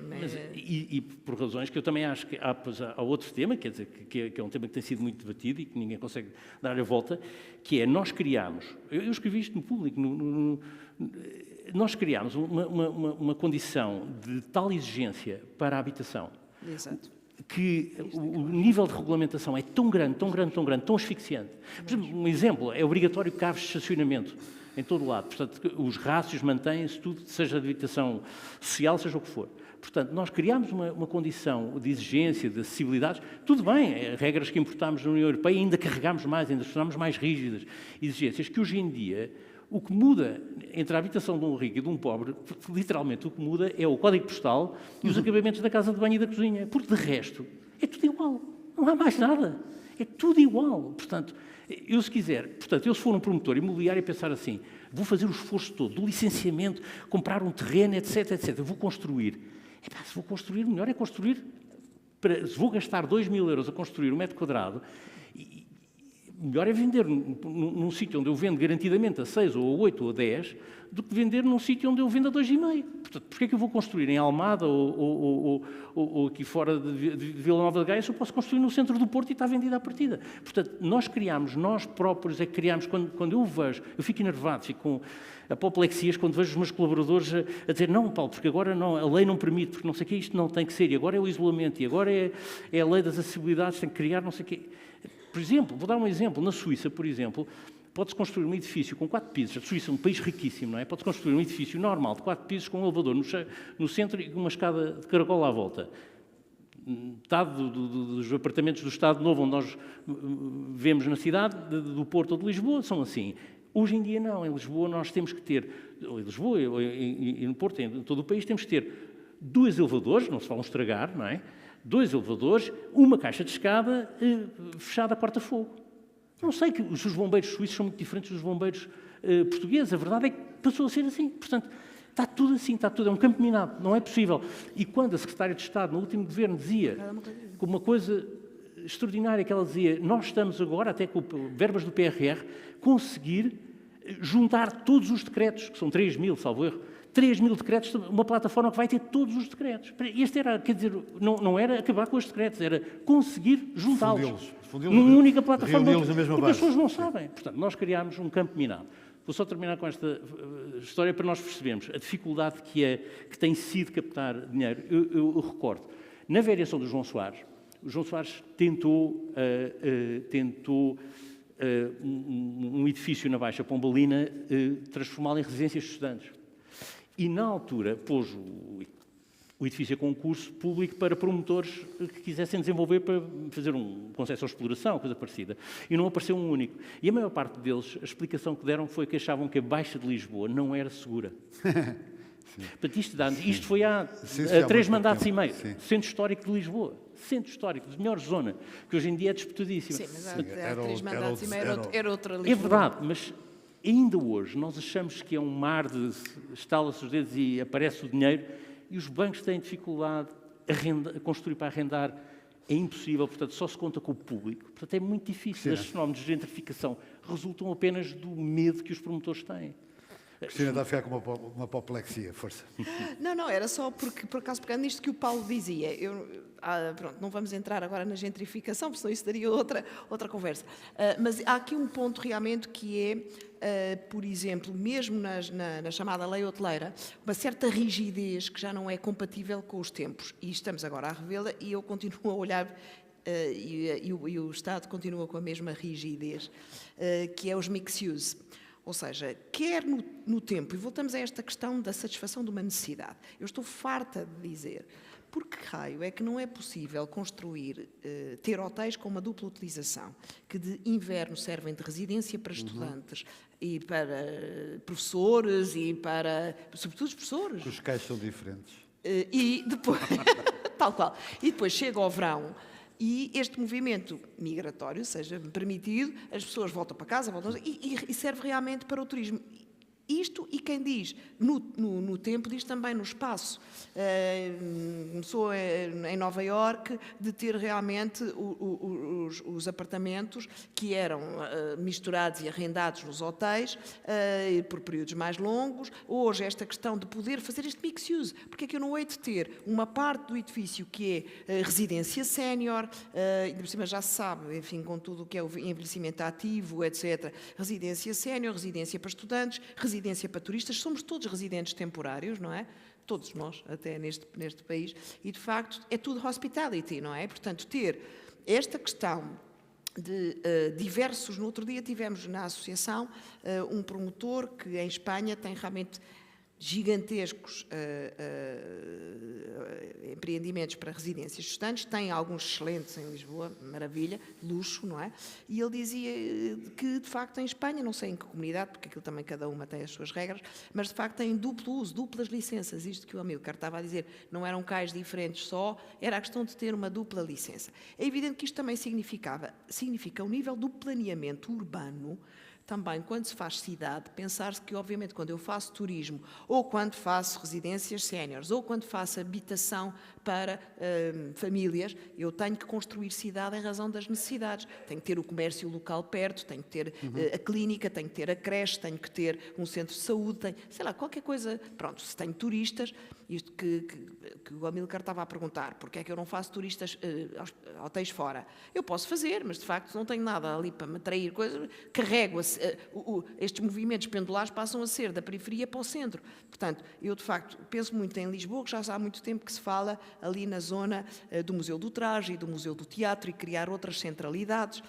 Speaker 4: E por razões que eu também acho que há outro tema, quer dizer, que é um tema que tem sido muito debatido e que ninguém consegue dar a volta, que é nós criámos, eu escrevi isto no público, nós criámos uma condição de tal exigência para a habitação.
Speaker 5: Exato.
Speaker 4: Que o nível de regulamentação é tão grande, tão asfixiante. Por exemplo, um exemplo, é obrigatório carros de estacionamento em todo o lado. Portanto, os rácios mantêm-se tudo, seja de habitação social, seja o que for. Portanto, nós criámos uma condição de exigência, de acessibilidades. Tudo bem, regras que importámos na União Europeia, ainda carregámos mais, ainda tornámos mais rígidas exigências, que hoje em dia, o que muda entre a habitação de um rico e de um pobre, literalmente o que muda é o código postal e os acabamentos da casa de banho e da cozinha. Porque, de resto, é tudo igual. Não há mais nada. É tudo igual. Portanto, eu se for um promotor imobiliário e pensar assim, vou fazer o esforço todo do licenciamento, comprar um terreno, etc, vou construir. Se vou construir, melhor é construir, se vou gastar 2.000 euros a construir 1 metro quadrado, melhor é vender num sítio onde eu vendo garantidamente a 6, ou a 8, ou a 10, do que vender num sítio onde eu vendo a 2,5. Portanto, porquê é que eu vou construir em Almada ou aqui fora de Vila Nova de Gaia se eu posso construir no centro do Porto e está vendida à partida? Portanto, nós próprios é que criámos, quando eu vejo, eu fico enervado, fico com apoplexias quando vejo os meus colaboradores a dizer não, Paulo, porque agora não, a lei não permite, porque não sei o que, isto não tem que ser, e agora é o isolamento, e agora é a lei das acessibilidades, tem que criar não sei o quê. Por exemplo, vou dar um exemplo, na Suíça, por exemplo, pode-se construir um edifício com 4 pisos, a Suíça é um país riquíssimo, não é? Pode-se construir um edifício normal de 4 pisos com um elevador no centro e uma escada de caracol à volta. Metade dos apartamentos do Estado Novo, onde nós vemos na cidade, do Porto ou de Lisboa, são assim. Hoje em dia não, em Lisboa nós temos que ter, em Lisboa e no Porto, em todo o país, temos que ter 2 elevadores, não se vão estragar, não é? 2 elevadores, uma caixa de escada fechada a corta-fogo. Não sei que os bombeiros suíços são muito diferentes dos bombeiros portugueses. A verdade é que passou a ser assim. Portanto, está tudo assim, é um campo minado, não é possível. E quando a Secretária de Estado, no último governo, dizia com uma coisa extraordinária, que ela dizia, nós estamos agora, até com verbas do PRR, conseguir juntar todos os decretos, que são 3.000, salvo erro, 3.000 decretos, uma plataforma que vai ter todos os decretos. Este era, quer dizer, não era acabar com os decretos, era conseguir juntá-los numa única plataforma, porque as pessoas não sabem. Portanto, nós criámos um campo minado. Vou só terminar com esta história para nós percebermos a dificuldade que tem sido captar dinheiro. Eu recordo, na variação do João Soares, o João Soares tentou um edifício na Baixa Pombalina transformá-lo em residências de estudantes. E, na altura, pôs o edifício é concurso público para promotores que quisessem desenvolver para fazer um conceito de exploração, coisa parecida. E não apareceu um único. E a maior parte deles, a explicação que deram foi que achavam que a Baixa de Lisboa não era segura. Portanto, isto foi há 3 mandatos e meio.
Speaker 3: Sim.
Speaker 4: Centro Histórico de Lisboa. Centro Histórico, de melhor zona, que hoje em dia é disputadíssima.
Speaker 5: Sim, mas há
Speaker 3: Era
Speaker 5: 3
Speaker 3: o-
Speaker 5: mandatos e meio era outra
Speaker 4: É
Speaker 5: Lisboa.
Speaker 4: verdade, mas ainda hoje nós achamos que é um mar de estala-se os dedos e aparece o dinheiro e os bancos têm dificuldade a construir para arrendar. É impossível, portanto, só se conta com o público. Portanto, é muito difícil. Estes fenómenos de gentrificação resultam apenas do medo que os promotores têm.
Speaker 3: Cristina está a ficar com uma apoplexia, força.
Speaker 5: Não, era só porque, por acaso, pegando nisto que o Paulo dizia, pronto, não vamos entrar agora na gentrificação, porque senão isso daria outra conversa. Mas há aqui um ponto realmente que é, por exemplo, mesmo na chamada lei hoteleira, uma certa rigidez que já não é compatível com os tempos. E estamos agora a revê-la e eu continuo a olhar e o Estado continua com a mesma rigidez, que é os mixed use. Ou seja, quer no tempo, e voltamos a esta questão da satisfação de uma necessidade. Eu estou farta de dizer, por que raio é que não é possível construir, ter hotéis com uma dupla utilização, que de inverno servem de residência para estudantes e para professores e para, sobretudo os professores.
Speaker 3: Os cais são diferentes.
Speaker 5: E depois, tal qual, e depois chega ao verão e este movimento migratório, seja permitido, as pessoas voltam para casa, e serve realmente para o turismo. Isto, e quem diz no tempo, diz também no espaço. Começou em Nova Iorque de ter realmente os apartamentos que eram misturados e arrendados nos hotéis por períodos mais longos. Hoje, esta questão de poder fazer este mixed use. Porque é que eu não hei de ter uma parte do edifício que é residência sénior, e por cima já se sabe, enfim, com tudo o que é o envelhecimento ativo, etc. Residência sénior, residência para estudantes, residência para turistas, somos todos residentes temporários, não é? Todos nós, até neste país, e de facto é tudo hospitality, não é? Portanto, ter esta questão de diversos... No outro dia tivemos na associação um promotor que em Espanha tem realmente gigantescos empreendimentos para residências estudantes, tem alguns excelentes em Lisboa, maravilha, luxo, não é? E ele dizia que, de facto, em Espanha, não sei em que comunidade, porque aquilo também cada uma tem as suas regras, mas, de facto, tem duplo uso, duplas licenças. Isto que o Amilcar estava a dizer, não eram cais diferentes só, era a questão de ter uma dupla licença. É evidente que isto também significa o nível do planeamento urbano. Também, quando se faz cidade, pensar-se que, obviamente, quando eu faço turismo, ou quando faço residências séniores, ou quando faço habitação para famílias, eu tenho que construir cidade em razão das necessidades. Tenho que ter o comércio local perto, tenho que ter a clínica, tenho que ter a creche, tenho que ter um centro de saúde, sei lá, qualquer coisa. Pronto, se tenho turistas, isto que o Amilcar estava a perguntar, porque é que eu não faço turistas, hotéis fora? Eu posso fazer, mas, de facto, não tenho nada ali para me atrair coisas, carrego-se. Estes movimentos pendulares passam a ser da periferia para o centro. Portanto, eu de facto penso muito em Lisboa, que já há muito tempo que se fala ali na zona do Museu do Traje e do Museu do Teatro e criar outras centralidades.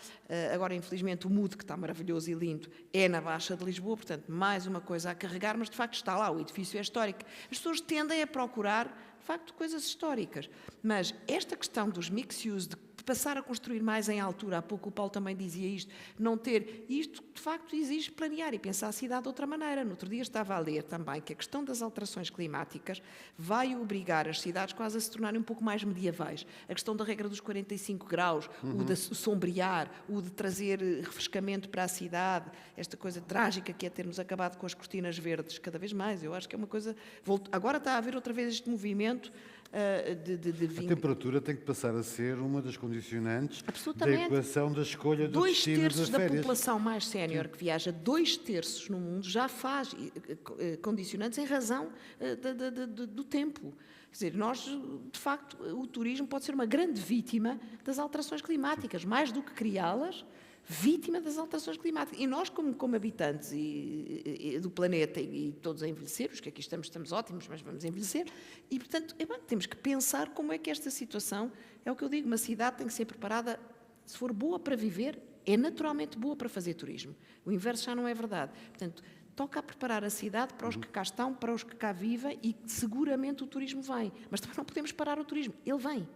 Speaker 5: Agora, infelizmente, o MUD, que está maravilhoso e lindo, é na Baixa de Lisboa, portanto, mais uma coisa a carregar, mas de facto está lá, o edifício é histórico. As pessoas tendem a procurar, de facto, coisas históricas. Mas esta questão dos mixed use, de passar a construir mais em altura, há pouco o Paulo também dizia isto, não ter isto, de facto, exige planear e pensar a cidade de outra maneira. No outro dia estava a ler também que a questão das alterações climáticas vai obrigar as cidades quase a se tornarem um pouco mais medievais. A questão da regra dos 45 graus, o de sombrear, o de trazer refrescamento para a cidade, esta coisa trágica que é termos acabado com as cortinas verdes, cada vez mais. Eu acho que é uma coisa... Agora está a haver outra vez este movimento
Speaker 3: A temperatura tem que passar a ser uma das condicionantes da
Speaker 5: Absolutamente.
Speaker 3: equação da escolha do destino das
Speaker 5: 2/3 da
Speaker 3: férias.
Speaker 5: população mais sénior que viaja, 2/3 no mundo já faz condicionantes em razão do tempo. Quer dizer, nós, de facto, o turismo pode ser uma grande vítima das alterações climáticas, mais do que criá-las, vítima das alterações climáticas. E nós, como habitantes do planeta e todos a envelhecer, os que aqui estamos ótimos, mas vamos envelhecer, e, portanto, temos que pensar como é que esta situação, é o que eu digo, uma cidade tem que ser preparada, se for boa para viver, é naturalmente boa para fazer turismo. O inverso já não é verdade. Portanto, toca a preparar a cidade para os que cá estão, para os que cá vivem e seguramente o turismo vem. Mas também não podemos parar o turismo, ele vem.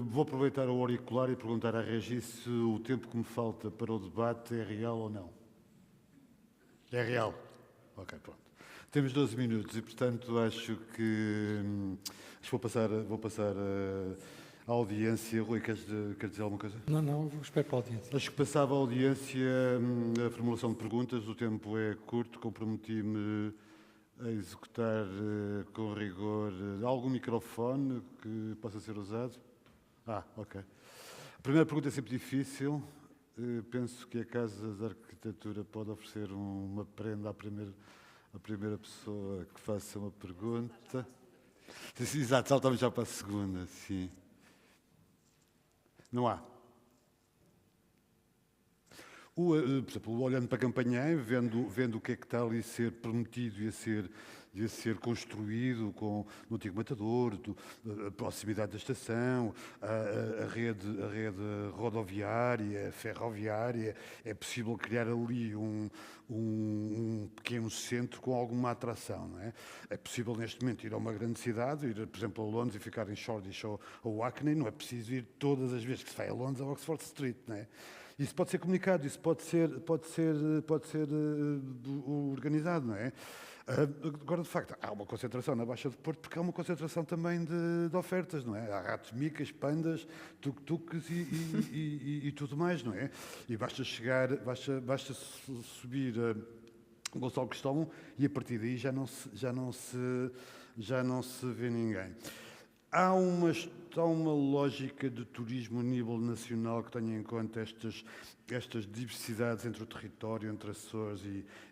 Speaker 3: Vou aproveitar o auricular e perguntar à Regi se o tempo que me falta para o debate é real ou não. É real? Ok, pronto. Temos 12 minutos e, portanto, acho que vou passar à audiência. Rui, queres dizer alguma coisa?
Speaker 2: Não, vou esperar para a audiência.
Speaker 3: Acho que passava à audiência a formulação de perguntas. O tempo é curto, comprometi-me a executar com rigor algum microfone que possa ser usado. Ok. A primeira pergunta é sempre difícil. Penso que a Casa de Arquitetura pode oferecer uma prenda à primeira pessoa que faça uma pergunta. Exato, saltamos já para a segunda, sim. Não há. Por exemplo, olhando para Campanhém, vendo o que é que está ali a ser prometido e a ser construído com no antigo Matador, a proximidade da estação, a rede rodoviária, ferroviária, é possível criar ali um pequeno centro com alguma atração, não é? É possível neste momento ir a uma grande cidade, ir, por exemplo, a Londres e ficar em Shoreditch ou Hackney, não é preciso ir todas as vezes que se vai a Londres a Oxford Street, não é? Isso pode ser comunicado, isso pode ser organizado, não é? Agora, de facto, há uma concentração na Baixa do Porto porque há uma concentração também de ofertas, não é? Há ratos, micas, pandas, tuk-tuks e tudo mais, não é? E basta subir a Gonçalo Cristóvão e a partir daí já não se vê ninguém. Há uma lógica de turismo a nível nacional que tenha em conta estas diversidades entre o território, entre Açores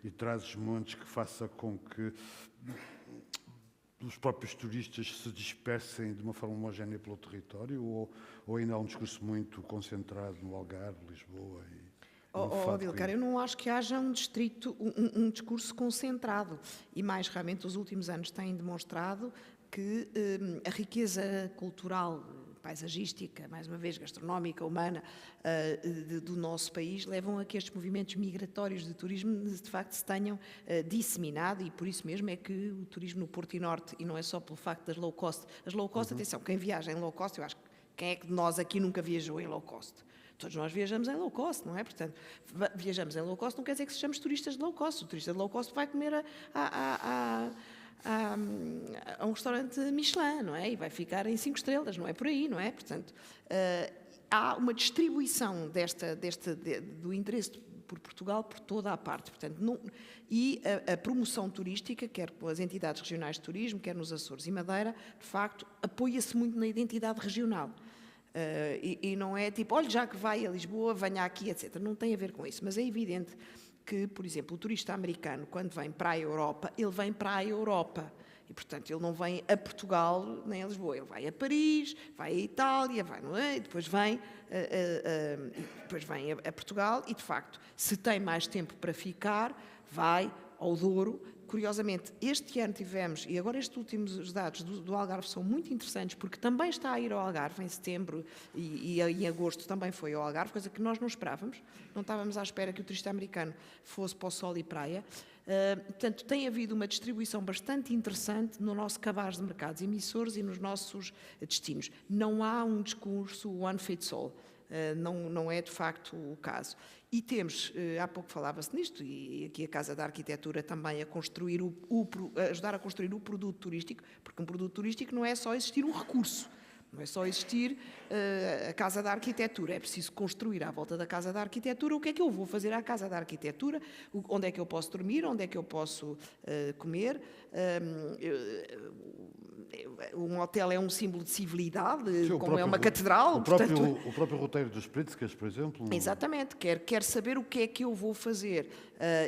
Speaker 3: e Trás-os-Montes, que faça com que os próprios turistas se dispersem de uma forma homogénea pelo território ou ainda há um discurso muito concentrado no Algarve, Lisboa e
Speaker 5: Amilcar, eu não acho que haja um discurso concentrado e mais realmente os últimos anos têm demonstrado que a riqueza cultural, paisagística, mais uma vez gastronómica, humana, do nosso país, levam a que estes movimentos migratórios de turismo de facto se tenham disseminado e por isso mesmo é que o turismo no Porto e Norte, e não é só pelo facto das low cost, as low cost, atenção, quem viaja em low cost, eu acho que quem é que de nós aqui nunca viajou em low cost? Todos nós viajamos em low cost, não é? Portanto, viajamos em low cost não quer dizer que sejamos turistas de low cost. O turista de low cost vai comer a um restaurante Michelin, não é? E vai ficar em 5 estrelas, não é por aí, não é? Portanto, há uma distribuição do interesse por Portugal por toda a parte. Portanto, a promoção turística, quer pelas entidades regionais de turismo, quer nos Açores e Madeira, de facto, apoia-se muito na identidade regional. E não é tipo, olha, já que vai a Lisboa, venha aqui, etc. Não tem a ver com isso, mas é evidente que, por exemplo, o turista americano, quando vem para a Europa, ele vem para a Europa. E, portanto, ele não vem a Portugal nem a Lisboa. Ele vai a Paris, vai a Itália, e depois vem a Portugal e, de facto, se tem mais tempo para ficar, vai ao Douro. Curiosamente, este ano tivemos, e agora estes últimos dados do Algarve são muito interessantes, porque também está a ir ao Algarve em setembro e em agosto também foi ao Algarve, coisa que nós não esperávamos. Não estávamos à espera que o turista americano fosse para o sol e praia. Portanto, tem havido uma distribuição bastante interessante no nosso cabaz de mercados emissores e nos nossos destinos. Não há um discurso one fits all. Não é de facto o caso. E temos, há pouco falava-se nisto, e aqui a Casa da Arquitetura também a construir ajudar a construir o produto turístico, porque um produto turístico não é só existir um recurso, não é só existir a Casa da Arquitetura, é preciso construir à volta da Casa da Arquitetura o que é que eu vou fazer à Casa da Arquitetura, onde é que eu posso dormir, onde é que eu posso comer. Um hotel é um símbolo de civilidade, como é uma catedral.
Speaker 3: O próprio roteiro dos Pritzkers, por exemplo.
Speaker 5: Exatamente, quer saber o que é que eu vou fazer.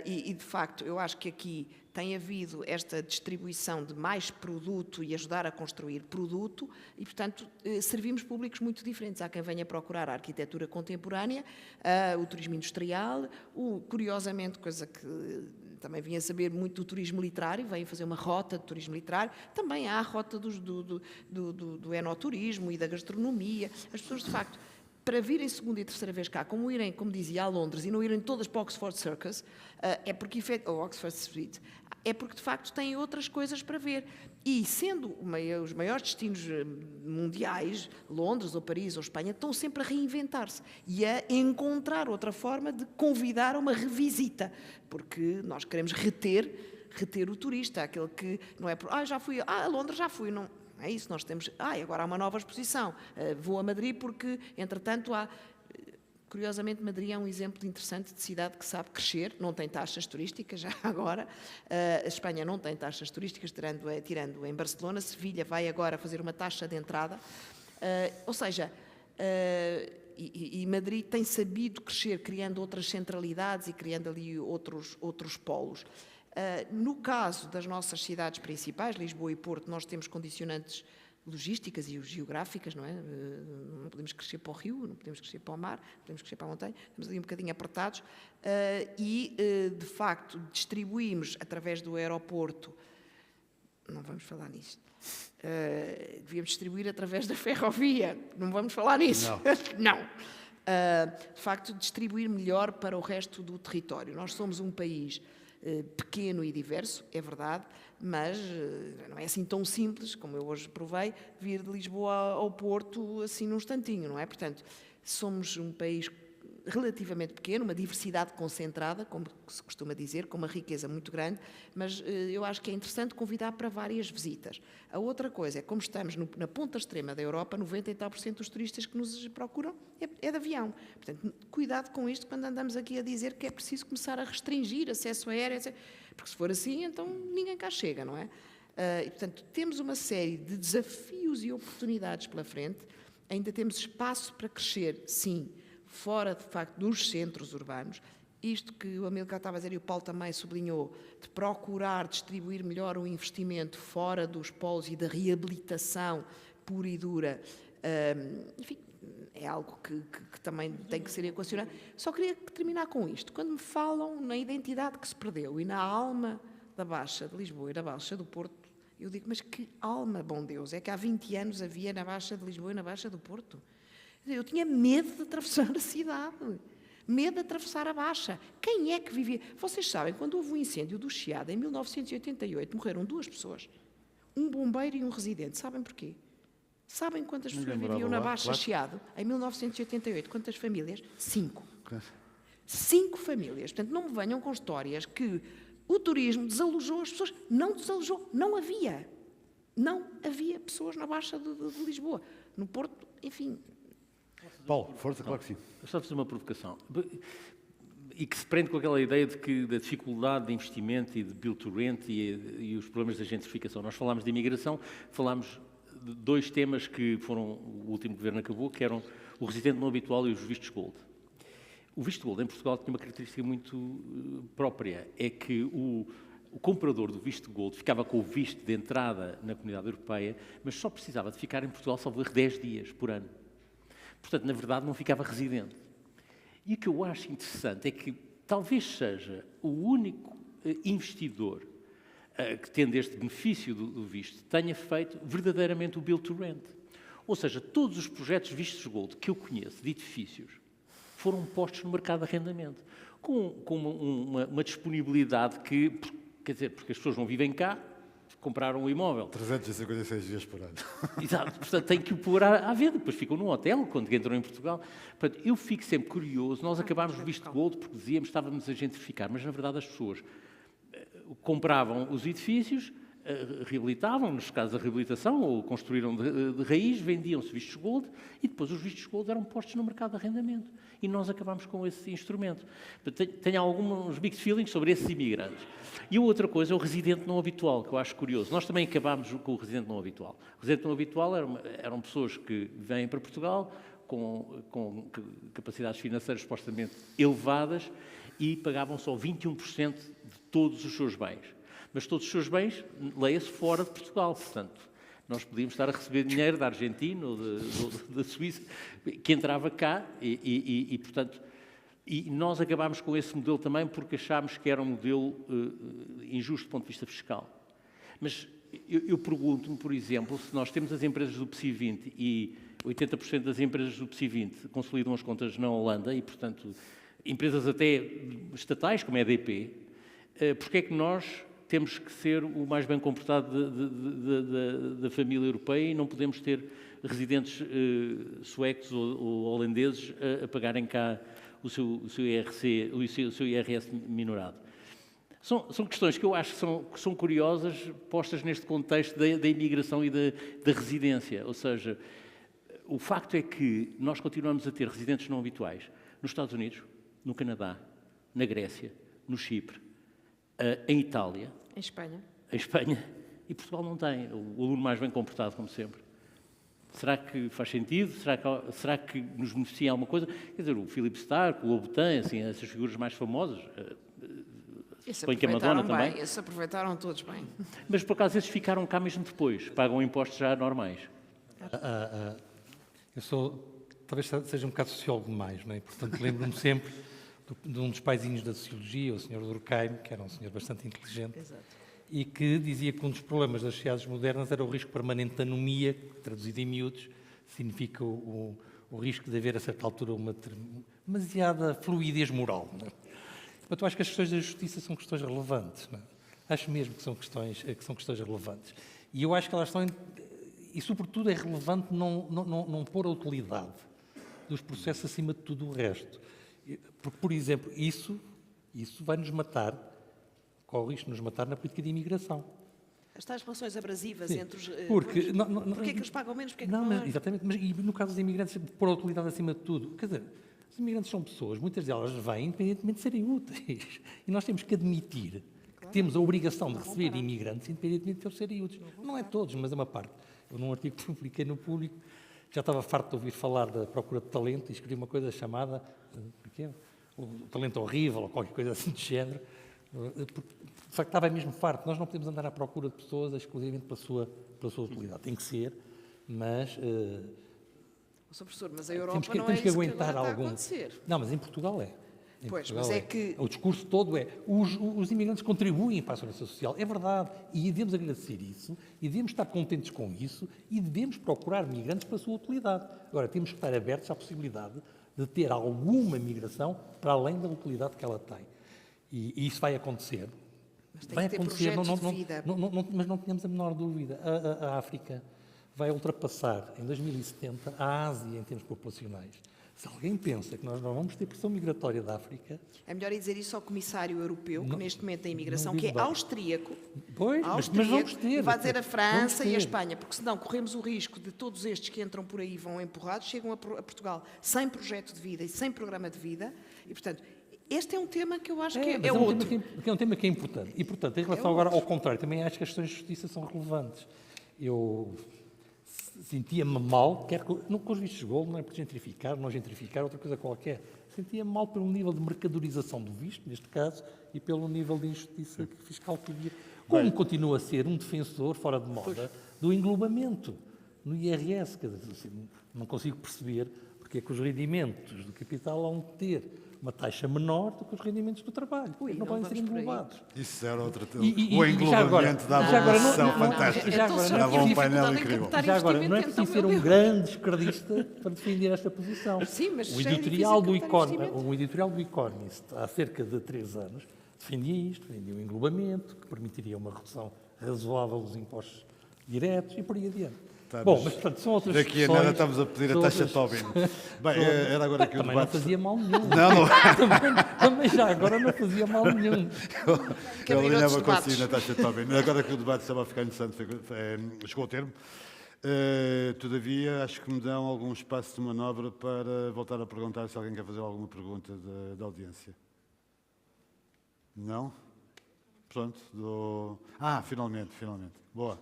Speaker 5: E, de facto, eu acho que aqui tem havido esta distribuição de mais produto e ajudar a construir produto e, portanto, servimos públicos muito diferentes. Há quem venha procurar a arquitetura contemporânea, o turismo industrial, curiosamente, coisa que também vinha saber muito do turismo literário, vem fazer uma rota de turismo literário, também há a rota do enoturismo e da gastronomia. As pessoas, de facto, para virem segunda e terceira vez cá, como irem, como dizia, a Londres e não irem todas para o Oxford Circus, ou Oxford Street, é porque de facto têm outras coisas para ver. E sendo os maiores destinos mundiais, Londres ou Paris ou Espanha, estão sempre a reinventar-se e a encontrar outra forma de convidar a uma revisita, porque nós queremos reter o turista, aquele que não é por, já fui, a Londres já fui, não é isso, nós temos, agora há uma nova exposição, vou a Madrid porque, entretanto, curiosamente, Madrid é um exemplo interessante de cidade que sabe crescer, não tem taxas turísticas já agora, a Espanha não tem taxas turísticas, tirando em Barcelona, Sevilha vai agora fazer uma taxa de entrada, ou seja, e Madrid tem sabido crescer, criando outras centralidades e criando ali outros polos. No caso das nossas cidades principais, Lisboa e Porto, nós temos condicionantes logísticas e geográficas, não é? Não podemos crescer para o rio, não podemos crescer para o mar, não podemos crescer para a montanha, estamos ali um bocadinho apertados de facto, distribuímos através do aeroporto, não vamos falar nisto, devíamos distribuir através da ferrovia, não vamos falar nisso, não. De facto, distribuir melhor para o resto do território. Nós somos um país pequeno e diverso, é verdade, mas não é assim tão simples, como eu hoje provei, vir de Lisboa ao Porto assim num instantinho, não é? Portanto, somos um país relativamente pequeno, uma diversidade concentrada, como se costuma dizer, com uma riqueza muito grande, mas eu acho que é interessante convidar para várias visitas. A outra coisa é, como estamos na ponta extrema da Europa, 90% e tal dos turistas que nos procuram é de avião. Portanto, cuidado com isto quando andamos aqui a dizer que é preciso começar a restringir acesso aéreo, etc. Porque se for assim, então ninguém cá chega, não é? E, portanto, temos uma série de desafios e oportunidades pela frente, ainda temos espaço para crescer, sim, fora, de facto, dos centros urbanos. Isto que o Amílcar estava a dizer e o Paulo também sublinhou, de procurar distribuir melhor o investimento fora dos polos e da reabilitação pura e dura, enfim, é algo que também tem que ser equacionado. Só queria terminar com isto. Quando me falam na identidade que se perdeu e na alma da Baixa de Lisboa e da Baixa do Porto, eu digo, mas que alma, bom Deus, é que há 20 anos havia na Baixa de Lisboa e na Baixa do Porto? Eu tinha medo de atravessar a cidade, medo de atravessar a Baixa. Quem é que vivia? Vocês sabem, quando houve o incêndio do Chiado, em 1988, morreram 2 pessoas, um bombeiro e um residente. Sabem porquê? Sabem quantas pessoas viviam na Baixa Chiado? Em 1988, quantas famílias? 5. 5 famílias. Portanto, não me venham com histórias que o turismo desalojou as pessoas. Não desalojou, não havia. Não havia pessoas na Baixa de Lisboa. No Porto, enfim...
Speaker 3: Paulo, força, claro que sim.
Speaker 4: Eu só fazer uma provocação. E que se prende com aquela ideia da dificuldade de investimento e de build to rent e os problemas da gentrificação. Nós falámos de imigração, falámos de 2 temas que foram, o último governo acabou, que eram o residente não habitual e os vistos gold. O visto gold em Portugal tinha uma característica muito própria, é que o comprador do visto gold ficava com o visto de entrada na Comunidade Europeia, mas só precisava de ficar em Portugal, salvo erro, 10 dias por ano. Portanto, na verdade, não ficava residente. E o que eu acho interessante é que talvez seja o único investidor que, tendo este benefício do visto, tenha feito verdadeiramente o build to rent. Ou seja, todos os projetos vistos gold que eu conheço, de edifícios, foram postos no mercado de arrendamento, com uma disponibilidade que, quer dizer, porque as pessoas não vivem cá, compraram um imóvel.
Speaker 3: 356 dias por ano.
Speaker 4: Exato, portanto tem que o pôr à venda, depois ficam num hotel quando entram em Portugal. Portanto, eu fico sempre curioso, nós acabámos o visto gold porque dizíamos que estávamos a gentrificar, mas na verdade as pessoas compravam os edifícios, reabilitavam, nos casos da reabilitação, ou construíram de raiz, vendiam-se vistos gold e depois os vistos gold eram postos no mercado de arrendamento. E nós acabámos com esse instrumento. Tenho alguns mixed feelings sobre esses imigrantes. E a outra coisa é o residente não habitual, que eu acho curioso. Nós também acabámos com o residente não habitual. O residente não habitual eram pessoas que vêm para Portugal com capacidades financeiras supostamente elevadas e pagavam só 21% de todos os seus bens. Mas todos os seus bens, leia-se fora de Portugal, portanto, nós podíamos estar a receber dinheiro da Argentina ou da Suíça, que entrava cá portanto, e nós acabámos com esse modelo também porque achámos que era um modelo injusto do ponto de vista fiscal. Mas eu pergunto-me, por exemplo, se nós temos as empresas do PSI 20 e 80% das empresas do PSI 20 consolidam as contas na Holanda e, portanto, empresas até estatais, como a EDP, porque é que nós temos que ser o mais bem comportado da família europeia e não podemos ter residentes suecos ou holandeses a pagarem cá o seu IRS minorado? São questões que eu acho que são curiosas, postas neste contexto da imigração e da residência. Ou seja, o facto é que nós continuamos a ter residentes não habituais nos Estados Unidos, no Canadá, na Grécia, no Chipre, em Itália.
Speaker 5: Em Espanha.
Speaker 4: Em Espanha. E Portugal não tem. O aluno mais bem comportado, como sempre. Será que faz sentido? Será que nos beneficia alguma coisa? Quer dizer, o Philip Stark, o Louboutin, assim, essas figuras mais famosas...
Speaker 5: Esses
Speaker 4: Põe que a Madonna também.
Speaker 5: Esses aproveitaram todos bem.
Speaker 4: Mas, por acaso, esses ficaram cá mesmo depois. Pagam impostos já normais.
Speaker 2: Talvez seja um bocado sociólogo demais, não é? Portanto, lembro-me sempre de um dos paizinhos da sociologia, o Sr. Durkheim, que era um senhor bastante inteligente,
Speaker 5: Exato.
Speaker 2: e que dizia que um dos problemas das sociedades modernas era o risco permanente de anomia, que, traduzido em miúdos, significa o risco de haver, a certa altura, uma demasiada fluidez moral. Não é? Portanto, eu acho que as questões da justiça são questões relevantes. Não é? Acho mesmo que são questões relevantes. E eu acho que elas estão... E, sobretudo, é relevante não pôr a utilidade dos processos acima de tudo o resto. Porque, por exemplo, isso vai nos matar, corre o risco de nos matar na política de imigração.
Speaker 5: As tais relações abrasivas
Speaker 2: Sim,
Speaker 5: entre os...
Speaker 2: porque
Speaker 5: Porquê é que eles pagam menos? Porquê é que
Speaker 2: não,
Speaker 5: não
Speaker 2: mas, exatamente, mas e no caso dos imigrantes, pôr a utilidade acima de tudo. Quer dizer, os imigrantes são pessoas, muitas delas vêm independentemente de serem úteis. E nós temos que admitir que temos a obrigação de receber imigrantes independentemente de eles serem úteis. Não é todos, mas é uma parte. Eu, num artigo que publiquei no Público, já estava farto de ouvir falar da procura de talento e escrevi uma coisa chamada o talento horrível, ou qualquer coisa assim de género. De facto, estava mesmo farto. Nós não podemos andar à procura de pessoas exclusivamente pela sua utilidade. Tem que ser, mas...
Speaker 5: Sr. Professor, mas a Europa
Speaker 2: temos
Speaker 5: não é
Speaker 2: que
Speaker 5: isso
Speaker 2: aguentar
Speaker 5: que agora
Speaker 2: algum...
Speaker 5: está a acontecer.
Speaker 2: Não, mas em Portugal é.
Speaker 5: Pois, mas é que...
Speaker 2: O discurso todo é os imigrantes contribuem para a segurança social. É verdade. E devemos agradecer isso, e devemos estar contentes com isso, e devemos procurar migrantes para a sua utilidade. Agora, temos que estar abertos à possibilidade de ter alguma migração para além da utilidade que ela tem. E isso vai acontecer.
Speaker 5: Mas tem
Speaker 2: Vai
Speaker 5: que ter
Speaker 2: acontecer,
Speaker 5: projetos de vida.
Speaker 2: mas não tenhamos a menor dúvida. A África vai ultrapassar, em 2070, a Ásia em termos populacionais. Se alguém pensa que nós não vamos ter pressão migratória da África...
Speaker 5: É melhor ir dizer isso ao Comissário Europeu, que neste momento tem imigração,
Speaker 2: não
Speaker 5: que é
Speaker 2: digo bem.
Speaker 5: austríaco.
Speaker 2: Pois, mas vamos ter.
Speaker 5: E vai dizer a França
Speaker 2: Vamos
Speaker 5: e a
Speaker 2: ter.
Speaker 5: Espanha, porque senão corremos o risco de todos estes que entram por aí vão empurrados, chegam a Portugal sem projeto de vida e sem programa de vida. E, portanto, este é um tema que eu acho que é outro.
Speaker 2: É um tema que é importante. E, portanto, em relação agora ao contrário, também acho que as questões de justiça são relevantes. Eu sentia-me mal, quer com os vistos de gold, não é por gentrificar, não gentrificar, outra coisa qualquer. Sentia-me mal pelo nível de mercadorização do visto, neste caso, e pelo nível de injustiça fiscal que havia. Como continua a ser um defensor, fora de moda, do englobamento no IRS. Quer dizer, assim, não consigo perceber porque é que os rendimentos do capital vão ter uma taxa menor do que os rendimentos do trabalho. Não podem ser englobados.
Speaker 3: Isso era outra...
Speaker 2: E
Speaker 3: o englobamento da abolição fantástica. Dava um painel incrível.
Speaker 2: Já agora, não é preciso ser um grande esquerdista para defender esta posição.
Speaker 5: Sim, mas
Speaker 2: O
Speaker 5: já é
Speaker 2: editorial
Speaker 5: difícil captar investimento.
Speaker 2: o editorial do Economist, há cerca de 3 anos, defendia isto, defendia o englobamento, que permitiria uma redução razoável dos impostos diretos e por aí adiante. Bom, mas portanto, são outras
Speaker 3: Daqui a nada estamos a pedir a taxa Tobin. Bem, era agora aqui o
Speaker 2: também não
Speaker 3: debate...
Speaker 2: fazia mal nenhum.
Speaker 3: Não.
Speaker 2: Também já agora não fazia mal nenhum.
Speaker 3: Eu
Speaker 5: abrir
Speaker 3: alinhava
Speaker 5: outros
Speaker 3: consigo na taxa Tobin. Agora que o debate estava a ficar interessante, chegou ao termo. Todavia, acho que me dão algum espaço de manobra para voltar a perguntar se alguém quer fazer alguma pergunta da audiência. Não? Pronto. Finalmente. Boa.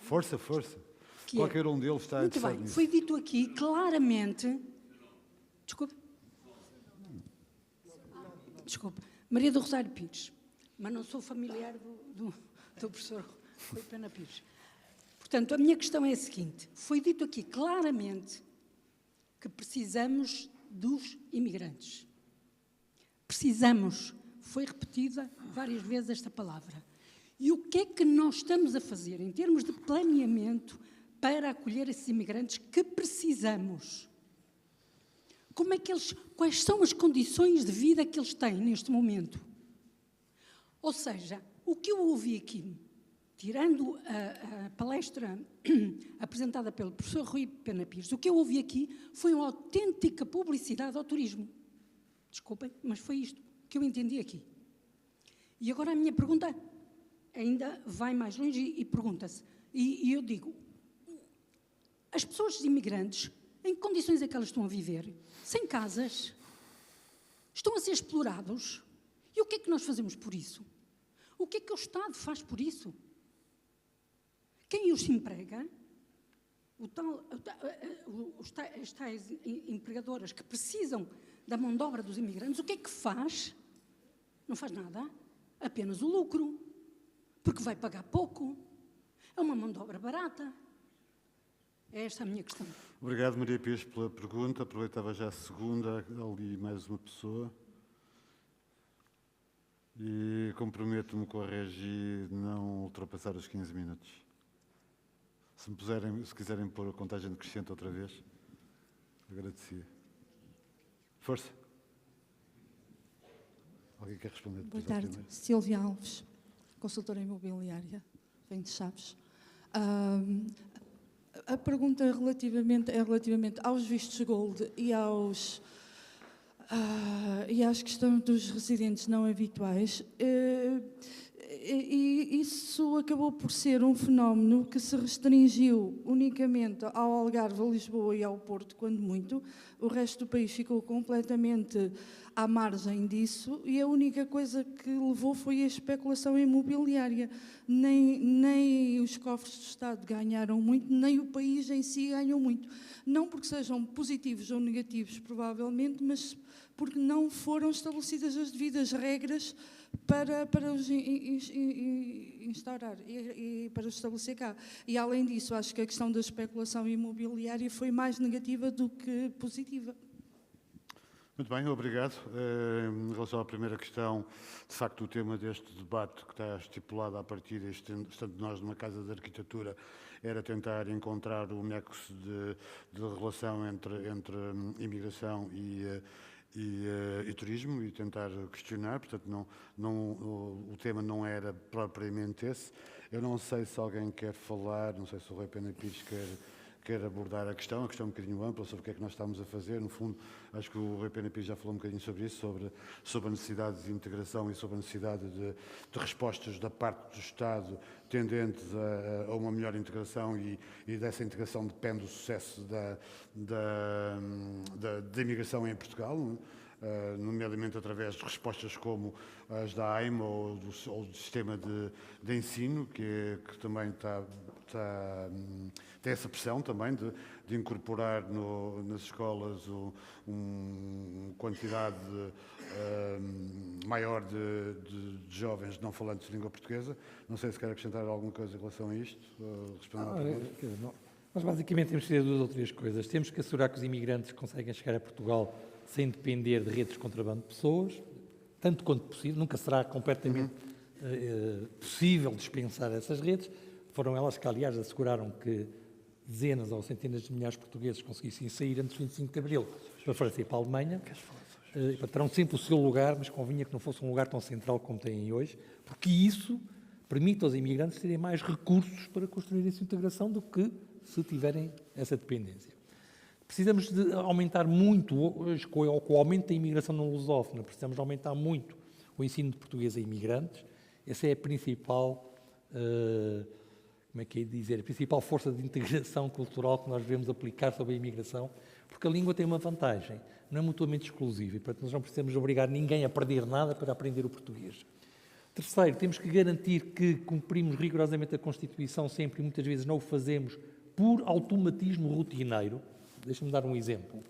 Speaker 3: Força. Qualquer um deles está
Speaker 6: Muito
Speaker 3: interessado
Speaker 6: bem,
Speaker 3: nisso.
Speaker 6: foi dito aqui claramente... Desculpe. Maria do Rosário Pires, mas não sou familiar do professor Rui Pena Pires. Portanto, a minha questão é a seguinte. Foi dito aqui claramente que precisamos dos imigrantes. Precisamos. foi repetida várias vezes esta palavra. E o que é que nós estamos a fazer em termos de planeamento para acolher esses imigrantes que precisamos? Quais são as condições de vida que eles têm neste momento? Ou seja, o que eu ouvi aqui, tirando a palestra apresentada pelo professor Rui Pena Pires, o que eu ouvi aqui foi uma autêntica publicidade ao turismo. Desculpem, mas foi isto que eu entendi aqui. E agora a minha pergunta ainda vai mais longe e pergunta-se, e eu digo, as pessoas imigrantes, em que condições é que elas estão a viver? Sem casas? Estão a ser explorados? E o que é que nós fazemos por isso? O que é que o Estado faz por isso? Quem os emprega, as tais empregadoras que precisam da mão de obra dos imigrantes, o que é que faz? Não faz nada, apenas o lucro, porque vai pagar pouco, é uma mão de obra barata. É esta a minha questão.
Speaker 3: Obrigado, Maria Pires, pela pergunta. Aproveitava já a segunda, ali mais uma pessoa. E comprometo-me com a Regi não ultrapassar os 15 minutos. Se quiserem pôr a contagem decrescente outra vez, agradecia. Força. Alguém quer responder?
Speaker 7: Boa tarde. Silvia Alves, consultora imobiliária, venho de Chaves. A pergunta é relativamente aos vistos Gold e às questões dos residentes não habituais. E isso acabou por ser um fenómeno que se restringiu unicamente ao Algarve, a Lisboa e ao Porto, quando muito. O resto do país ficou completamente à margem disso e a única coisa que levou foi a especulação imobiliária. Nem os cofres do Estado ganharam muito, nem o país em si ganhou muito. Não porque sejam positivos ou negativos, provavelmente, mas porque não foram estabelecidas as devidas regras para os instaurar e para os estabelecer cá. E, além disso, acho que a questão da especulação imobiliária foi mais negativa do que positiva.
Speaker 3: Muito bem, obrigado. Em relação à primeira questão, de facto, o tema deste debate que está estipulado a partir estando nós numa Casa de Arquitetura, era tentar encontrar o nexo de relação entre imigração e turismo e tentar questionar, portanto, o tema não era propriamente esse. Eu não sei se alguém quer falar, não sei se o Rui Pena Pires quer abordar a questão é um bocadinho ampla sobre o que é que nós estamos a fazer. No fundo, acho que o Rui Pena Pires já falou um bocadinho sobre isso, sobre a necessidade de integração e sobre a necessidade de respostas da parte do Estado tendentes a uma melhor integração e dessa integração depende o sucesso da imigração em Portugal, nomeadamente através de respostas como as da AIMA ou do sistema de ensino, que também tem essa pressão também de incorporar nas escolas uma quantidade maior de jovens não falantes de língua portuguesa. Não sei se quer acrescentar alguma coisa em relação a isto.
Speaker 2: Nós basicamente temos que ter duas ou três coisas. Temos que assegurar que os imigrantes conseguem chegar a Portugal sem depender de redes de contrabando de pessoas, tanto quanto possível. Nunca será completamente possível dispensar essas redes. Foram elas que, aliás, asseguraram que dezenas ou centenas de milhares de portugueses conseguissem sair antes do 25 de Abril para a França e para a Alemanha. Terão sempre o seu lugar, mas convinha que não fosse um lugar tão central como têm hoje, porque isso permite aos imigrantes terem mais recursos para construir essa integração do que se tiverem essa dependência. Precisamos de aumentar muito, hoje, com o aumento da imigração não lusófona, precisamos de aumentar muito o ensino de português a imigrantes. Essa é a principal, a principal força de integração cultural que nós devemos aplicar sobre a imigração, porque a língua tem uma vantagem, não é mutuamente exclusiva, e portanto nós não precisamos obrigar ninguém a perder nada para aprender o português. Terceiro, temos que garantir que cumprimos rigorosamente a Constituição sempre, e muitas vezes não o fazemos por automatismo rotineiro. Deixa-me dar um exemplo.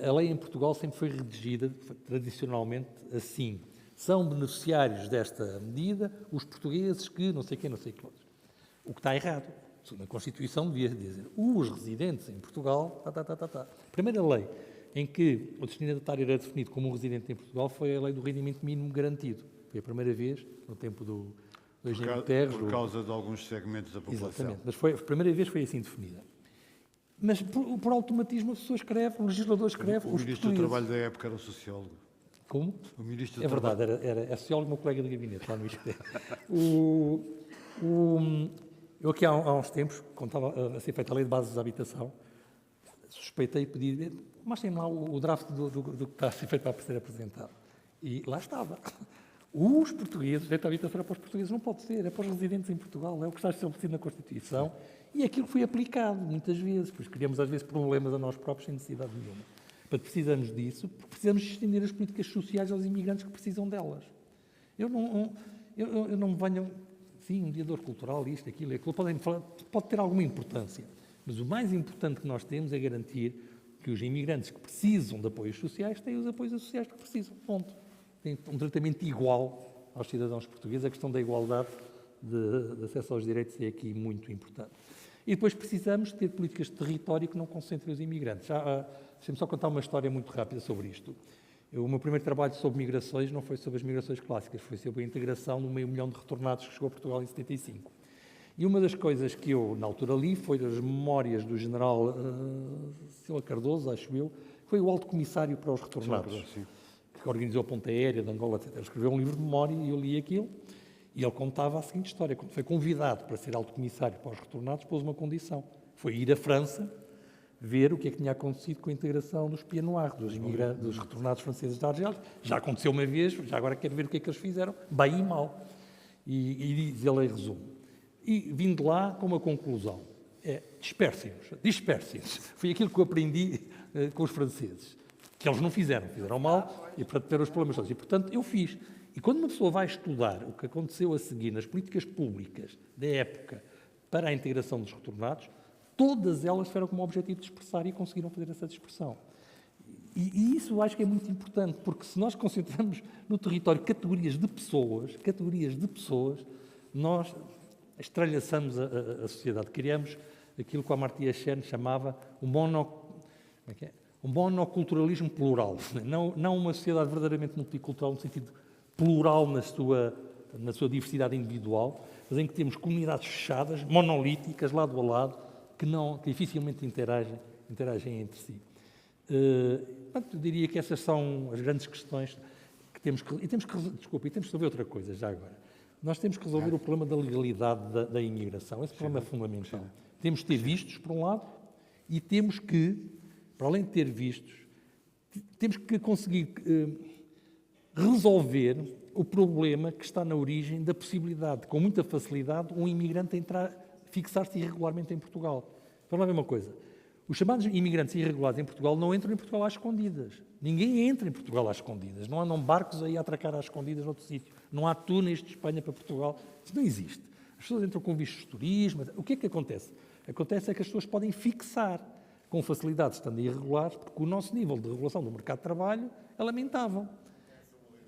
Speaker 2: A lei em Portugal sempre foi redigida, tradicionalmente, assim. São beneficiários desta medida os portugueses que não sei quem, não sei que outros. O que está errado. Na Constituição devia dizer os residentes em Portugal, Primeira lei em que o destinatário era definido como um residente em Portugal foi a lei do rendimento mínimo garantido. Foi a primeira vez, no tempo do Eugênio Guterres.
Speaker 3: Por causa de alguns segmentos da população.
Speaker 2: Exatamente, mas a primeira vez foi assim definida. Mas por automatismo a pessoa escreve, o legislador escreve,
Speaker 3: O
Speaker 2: os
Speaker 3: ministro do
Speaker 2: portugueses.
Speaker 3: Trabalho da época era o sociólogo.
Speaker 2: Como?
Speaker 3: O ministro do
Speaker 2: É verdade, é sociólogo meu colega de gabinete, lá no ISCTE. Eu aqui há uns tempos, quando estava a ser feita a lei de bases de habitação, suspeitei de pedir, mostrem-me lá o draft do que está a ser feito para ser apresentado. E lá estava. Os portugueses, direito à habitação é para os portugueses, não pode ser, é para os residentes em Portugal, é o que está estabelecido na Constituição e aquilo foi aplicado muitas vezes, pois criamos às vezes problemas a nós próprios sem necessidade nenhuma. Portanto, precisamos disso, porque precisamos estender as políticas sociais aos imigrantes que precisam delas. Eu não me venho, sim, um mediador cultural, isto, aquilo, pode ter alguma importância, mas o mais importante que nós temos é garantir que os imigrantes que precisam de apoios sociais têm os apoios sociais que precisam, ponto. Tem um tratamento igual aos cidadãos portugueses. A questão da igualdade de acesso aos direitos é aqui muito importante. E depois precisamos ter políticas de território que não concentrem os imigrantes. Deixem-me só contar uma história muito rápida sobre isto. O meu primeiro trabalho sobre migrações não foi sobre as migrações clássicas, foi sobre a integração no 500 mil de retornados que chegou a Portugal em 75. E uma das coisas que eu, na altura, li foi as memórias do general Silva Cardoso, acho eu, que foi o alto comissário para os retornados.
Speaker 3: Sim.
Speaker 2: Que organizou a ponta aérea de Angola, etc. Ele escreveu um livro de memória e eu li aquilo e ele contava a seguinte história. Quando foi convidado para ser alto comissário para os retornados, pôs uma condição. Foi ir à França ver o que é que tinha acontecido com a integração dos Pieds Noirs, dos retornados franceses de Argélia. Já aconteceu uma vez, já agora quero ver o que é que eles fizeram, bem e mal. E diz ele em resumo. E vim de lá com uma conclusão. Dispersem-nos. Foi aquilo que eu aprendi com os franceses. Que eles não fizeram mal e para ter os problemas todos. E, portanto, eu fiz. E quando uma pessoa vai estudar o que aconteceu a seguir nas políticas públicas da época para a integração dos retornados, todas elas tiveram como objetivo dispersar e conseguiram fazer essa dispersão. E isso eu acho que é muito importante, porque se nós concentramos no território categorias de pessoas, nós estralhaçamos a sociedade. Criamos aquilo que o Amartya Sen chamava o monoculturalismo plural, não uma sociedade verdadeiramente multicultural no sentido plural na sua diversidade individual, mas em que temos comunidades fechadas, monolíticas, lado a lado, que dificilmente interagem entre si. Portanto, eu diria que essas são as grandes questões que temos que resolver outra coisa já agora. Nós temos que resolver o problema da legalidade da imigração. Esse problema é fundamental. Temos que ter vistos, por um lado, e temos que, para além de ter vistos, temos que conseguir resolver o problema que está na origem da possibilidade, com muita facilidade, um imigrante fixar-se irregularmente em Portugal. Vamos lá ver uma coisa. Os chamados imigrantes irregulares em Portugal não entram em Portugal às escondidas. Ninguém entra em Portugal às escondidas. Não andam barcos aí a atracar às escondidas noutro sítio. Não há túneis de Espanha para Portugal. Isso não existe. As pessoas entram com vistos de turismo. O que é que acontece? Acontece é que as pessoas podem fixar com facilidade, estando irregulares, porque o nosso nível de regulação do mercado de trabalho é lamentável.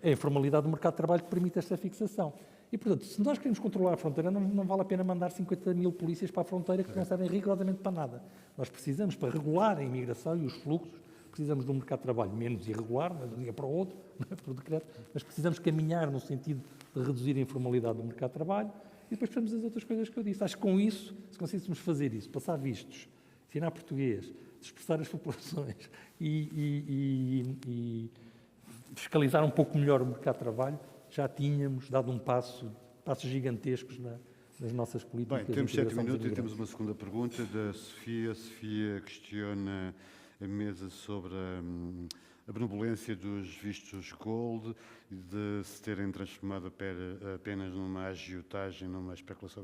Speaker 2: É a informalidade do mercado de trabalho que permite esta fixação. E, portanto, se nós queremos controlar a fronteira, não vale a pena mandar 50 mil polícias para a fronteira que não servem rigorosamente para nada. Nós precisamos, para regular a imigração e os fluxos, precisamos de um mercado de trabalho menos irregular, de um dia para o outro, não é por decreto, mas precisamos caminhar no sentido de reduzir a informalidade do mercado de trabalho e depois precisamos das outras coisas que eu disse. Acho que com isso, se conseguíssemos fazer isso, passar vistos, ensinar português, dispersar as populações e fiscalizar um pouco melhor o mercado de trabalho, já tínhamos dado passos gigantescos nas nossas políticas.
Speaker 3: Bem, temos 7 minutos e temos uma segunda pergunta da Sofia. A Sofia questiona a mesa sobre a benevolência dos vistos Gold e de se terem transformado apenas numa agiotagem, numa especulação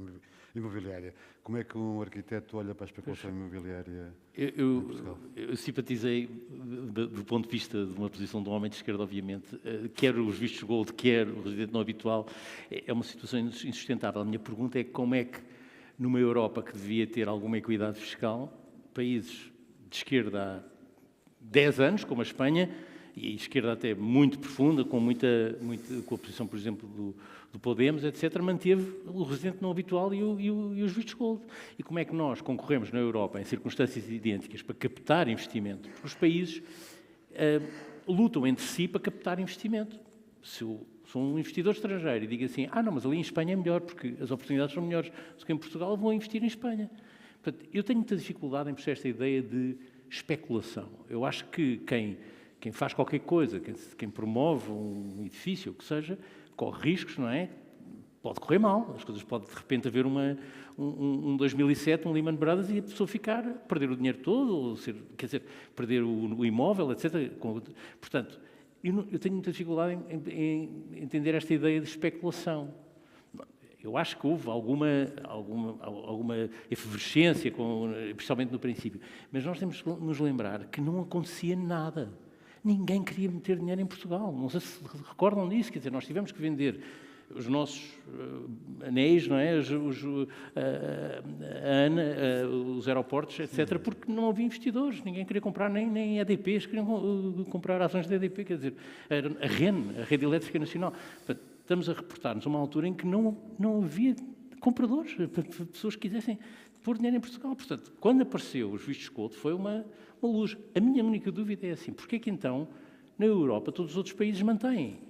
Speaker 3: imobiliária. Como é que um arquiteto olha para a especulação imobiliária em Portugal?
Speaker 4: Eu simpatizei, do ponto de vista de uma posição de um homem de esquerda, obviamente, quer os vistos Gold, quer o residente não habitual, é uma situação insustentável. A minha pergunta é como é que, numa Europa que devia ter alguma equidade fiscal, países de esquerda há 10 anos, como a Espanha, e esquerda até muito profunda, com a posição, por exemplo, do Podemos, etc., manteve o residente não habitual e os vistos Gold. E como é que nós concorremos na Europa, em circunstâncias idênticas, para captar investimento? Porque os países lutam entre si para captar investimento. Se eu sou um investidor estrangeiro e digo assim, não, mas ali em Espanha é melhor, porque as oportunidades são melhores do que em Portugal, vou investir em Espanha. Portanto, eu tenho muita dificuldade em perceber esta ideia de especulação. Eu acho que quem faz qualquer coisa, quem promove um edifício, o que seja, corre riscos, não é? Pode correr mal, as coisas podem de repente haver um 2007, um Lehman Brothers, e a pessoa perder o dinheiro todo, ou perder o imóvel, etc. Portanto, eu tenho muita dificuldade em entender esta ideia de especulação. Eu acho que houve alguma efervescência, principalmente no princípio, mas nós temos que nos lembrar que não acontecia nada. Ninguém queria meter dinheiro em Portugal. Não sei se recordam disso, quer dizer, nós tivemos que vender os nossos anéis, não é? Os aeroportos, etc., porque não havia investidores, ninguém queria comprar, nem EDPs queriam comprar ações da EDP, quer dizer, a REN, a Rede Elétrica Nacional. Portanto, estamos a reportar-nos a uma altura em que não havia compradores, pessoas que quisessem pôr dinheiro em Portugal. Portanto, quando apareceu os vistos gold, foi uma luz. A minha única dúvida é assim, porquê que então, na Europa, todos os outros países mantêm?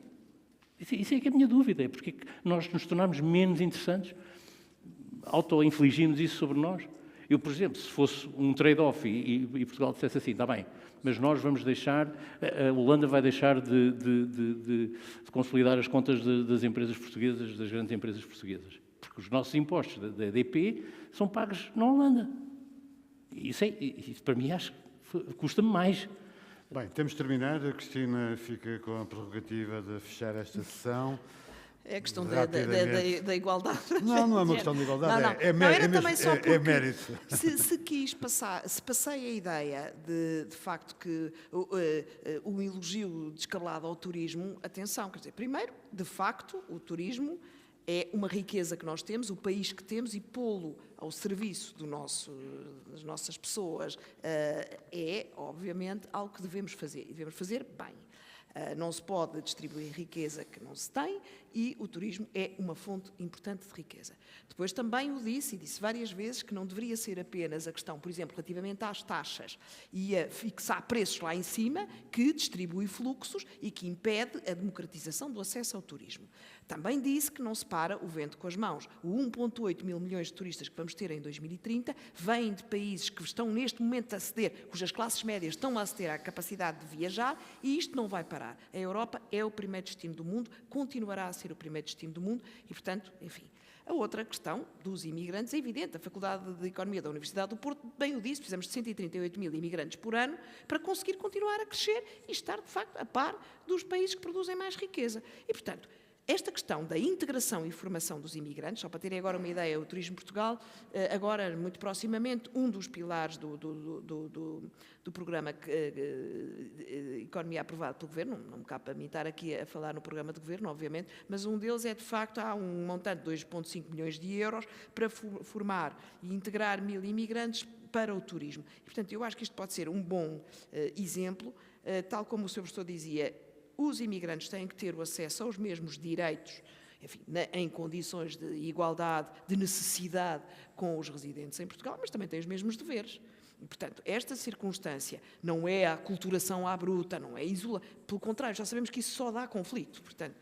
Speaker 4: Isso é que é a minha dúvida, é porque nós nos tornamos menos interessantes, auto-infligimos isso sobre nós. Eu, por exemplo, se fosse um trade-off e Portugal dissesse assim, está bem, mas nós vamos deixar, a Holanda vai deixar de consolidar as contas das empresas portuguesas, das grandes empresas portuguesas, porque os nossos impostos da EDP são pagos na Holanda. Isso para mim, acho que custa-me mais.
Speaker 3: Bem, temos de terminar. A Cristina fica com a prerrogativa de fechar esta sessão.
Speaker 5: É a questão da igualdade.
Speaker 3: Não é uma questão de igualdade, é mérito.
Speaker 5: Se passei a ideia de facto que o elogio descabelado ao turismo, atenção, quer dizer, primeiro, de facto, o turismo é uma riqueza que nós temos, o país que temos, e pô-lo ao serviço das nossas pessoas é, obviamente, algo que devemos fazer, e devemos fazer bem. Não se pode distribuir riqueza que não se tem, e o turismo é uma fonte importante de riqueza. Depois também o disse, e disse várias vezes, que não deveria ser apenas a questão, por exemplo, relativamente às taxas e a fixar preços lá em cima, que distribui fluxos e que impede a democratização do acesso ao turismo. Também disse que não se para o vento com as mãos. O 1,8 mil milhões de turistas que vamos ter em 2030 vêm de países que estão neste momento a aceder, cujas classes médias estão a aceder à capacidade de viajar, e isto não vai parar. A Europa é o primeiro destino do mundo, continuará a ser o primeiro destino do mundo e, portanto, enfim. A outra questão dos imigrantes é evidente. A Faculdade de Economia da Universidade do Porto bem o disse, precisamos de 138 mil imigrantes por ano para conseguir continuar a crescer e estar, de facto, a par dos países que produzem mais riqueza. E, portanto, esta questão da integração e formação dos imigrantes, só para terem agora uma ideia, o Turismo Portugal, agora, muito proximamente, um dos pilares do programa Economia aprovado pelo Governo, não me cabe para mim estar aqui a falar no programa de Governo, obviamente, mas um deles é, de facto, há um montante de 2,5 milhões de euros para formar e integrar 1.000 imigrantes para o turismo. E, portanto, eu acho que isto pode ser um bom exemplo, tal como o Sr. Professor dizia. Os imigrantes têm que ter o acesso aos mesmos direitos, enfim, em condições de igualdade, de necessidade com os residentes em Portugal, mas também têm os mesmos deveres. E, portanto, esta circunstância não é a aculturação à bruta, não é isolar, pelo contrário, já sabemos que isso só dá conflito. Portanto,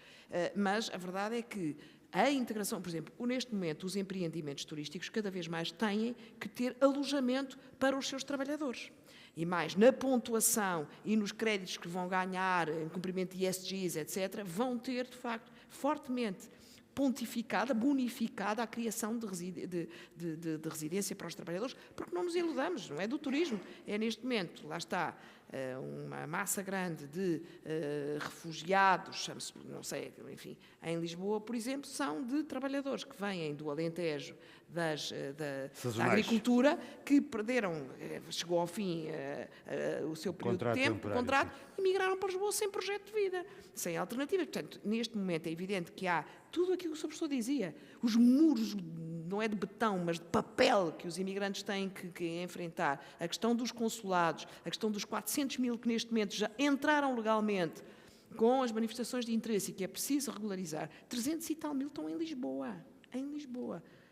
Speaker 5: mas a verdade é que a integração, por exemplo, neste momento, os empreendimentos turísticos cada vez mais têm que ter alojamento para os seus trabalhadores. E mais, na pontuação e nos créditos que vão ganhar em cumprimento de ESGs, etc., vão ter, de facto, fortemente pontificada, bonificada a criação de residência para os trabalhadores, porque não nos iludamos, não é do turismo, é neste momento, lá está, uma massa grande de refugiados, chama-se, não sei, enfim, em Lisboa, por exemplo, são de trabalhadores que vêm do Alentejo, da agricultura, que perderam, chegou ao fim o seu período de tempo, contrato, e migraram para Lisboa sem projeto de vida, sem alternativa. Portanto, neste momento é evidente que há tudo aquilo que o Sr. Professor dizia, os muros, não é de betão, mas de papel que os imigrantes têm que enfrentar, a questão dos consulados, a questão dos 400 mil que neste momento já entraram legalmente com as manifestações de interesse e que é preciso regularizar, 300 e tal mil estão em Lisboa.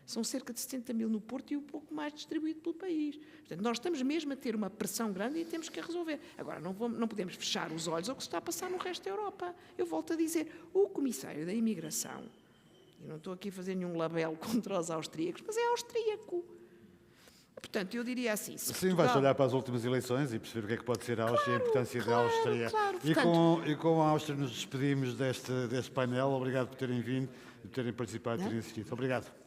Speaker 5: São cerca de 70 mil no Porto e um pouco mais distribuído pelo país. Portanto, nós estamos mesmo a ter uma pressão grande e temos que a resolver. Agora, não podemos fechar os olhos ao que se está a passar no resto da Europa. Eu volto a dizer, o Comissário da Imigração, e não estou aqui a fazer nenhum labelo contra os austríacos, mas é austríaco. Portanto, eu diria assim... Se
Speaker 3: Sim,
Speaker 5: Portugal...
Speaker 3: vais olhar para as últimas eleições e perceber o que é que pode ser a Áustria e a importância da Áustria.
Speaker 5: Claro,
Speaker 3: E com a Áustria nos despedimos deste painel. Obrigado por terem vindo, por terem participado e terem assistido. Obrigado.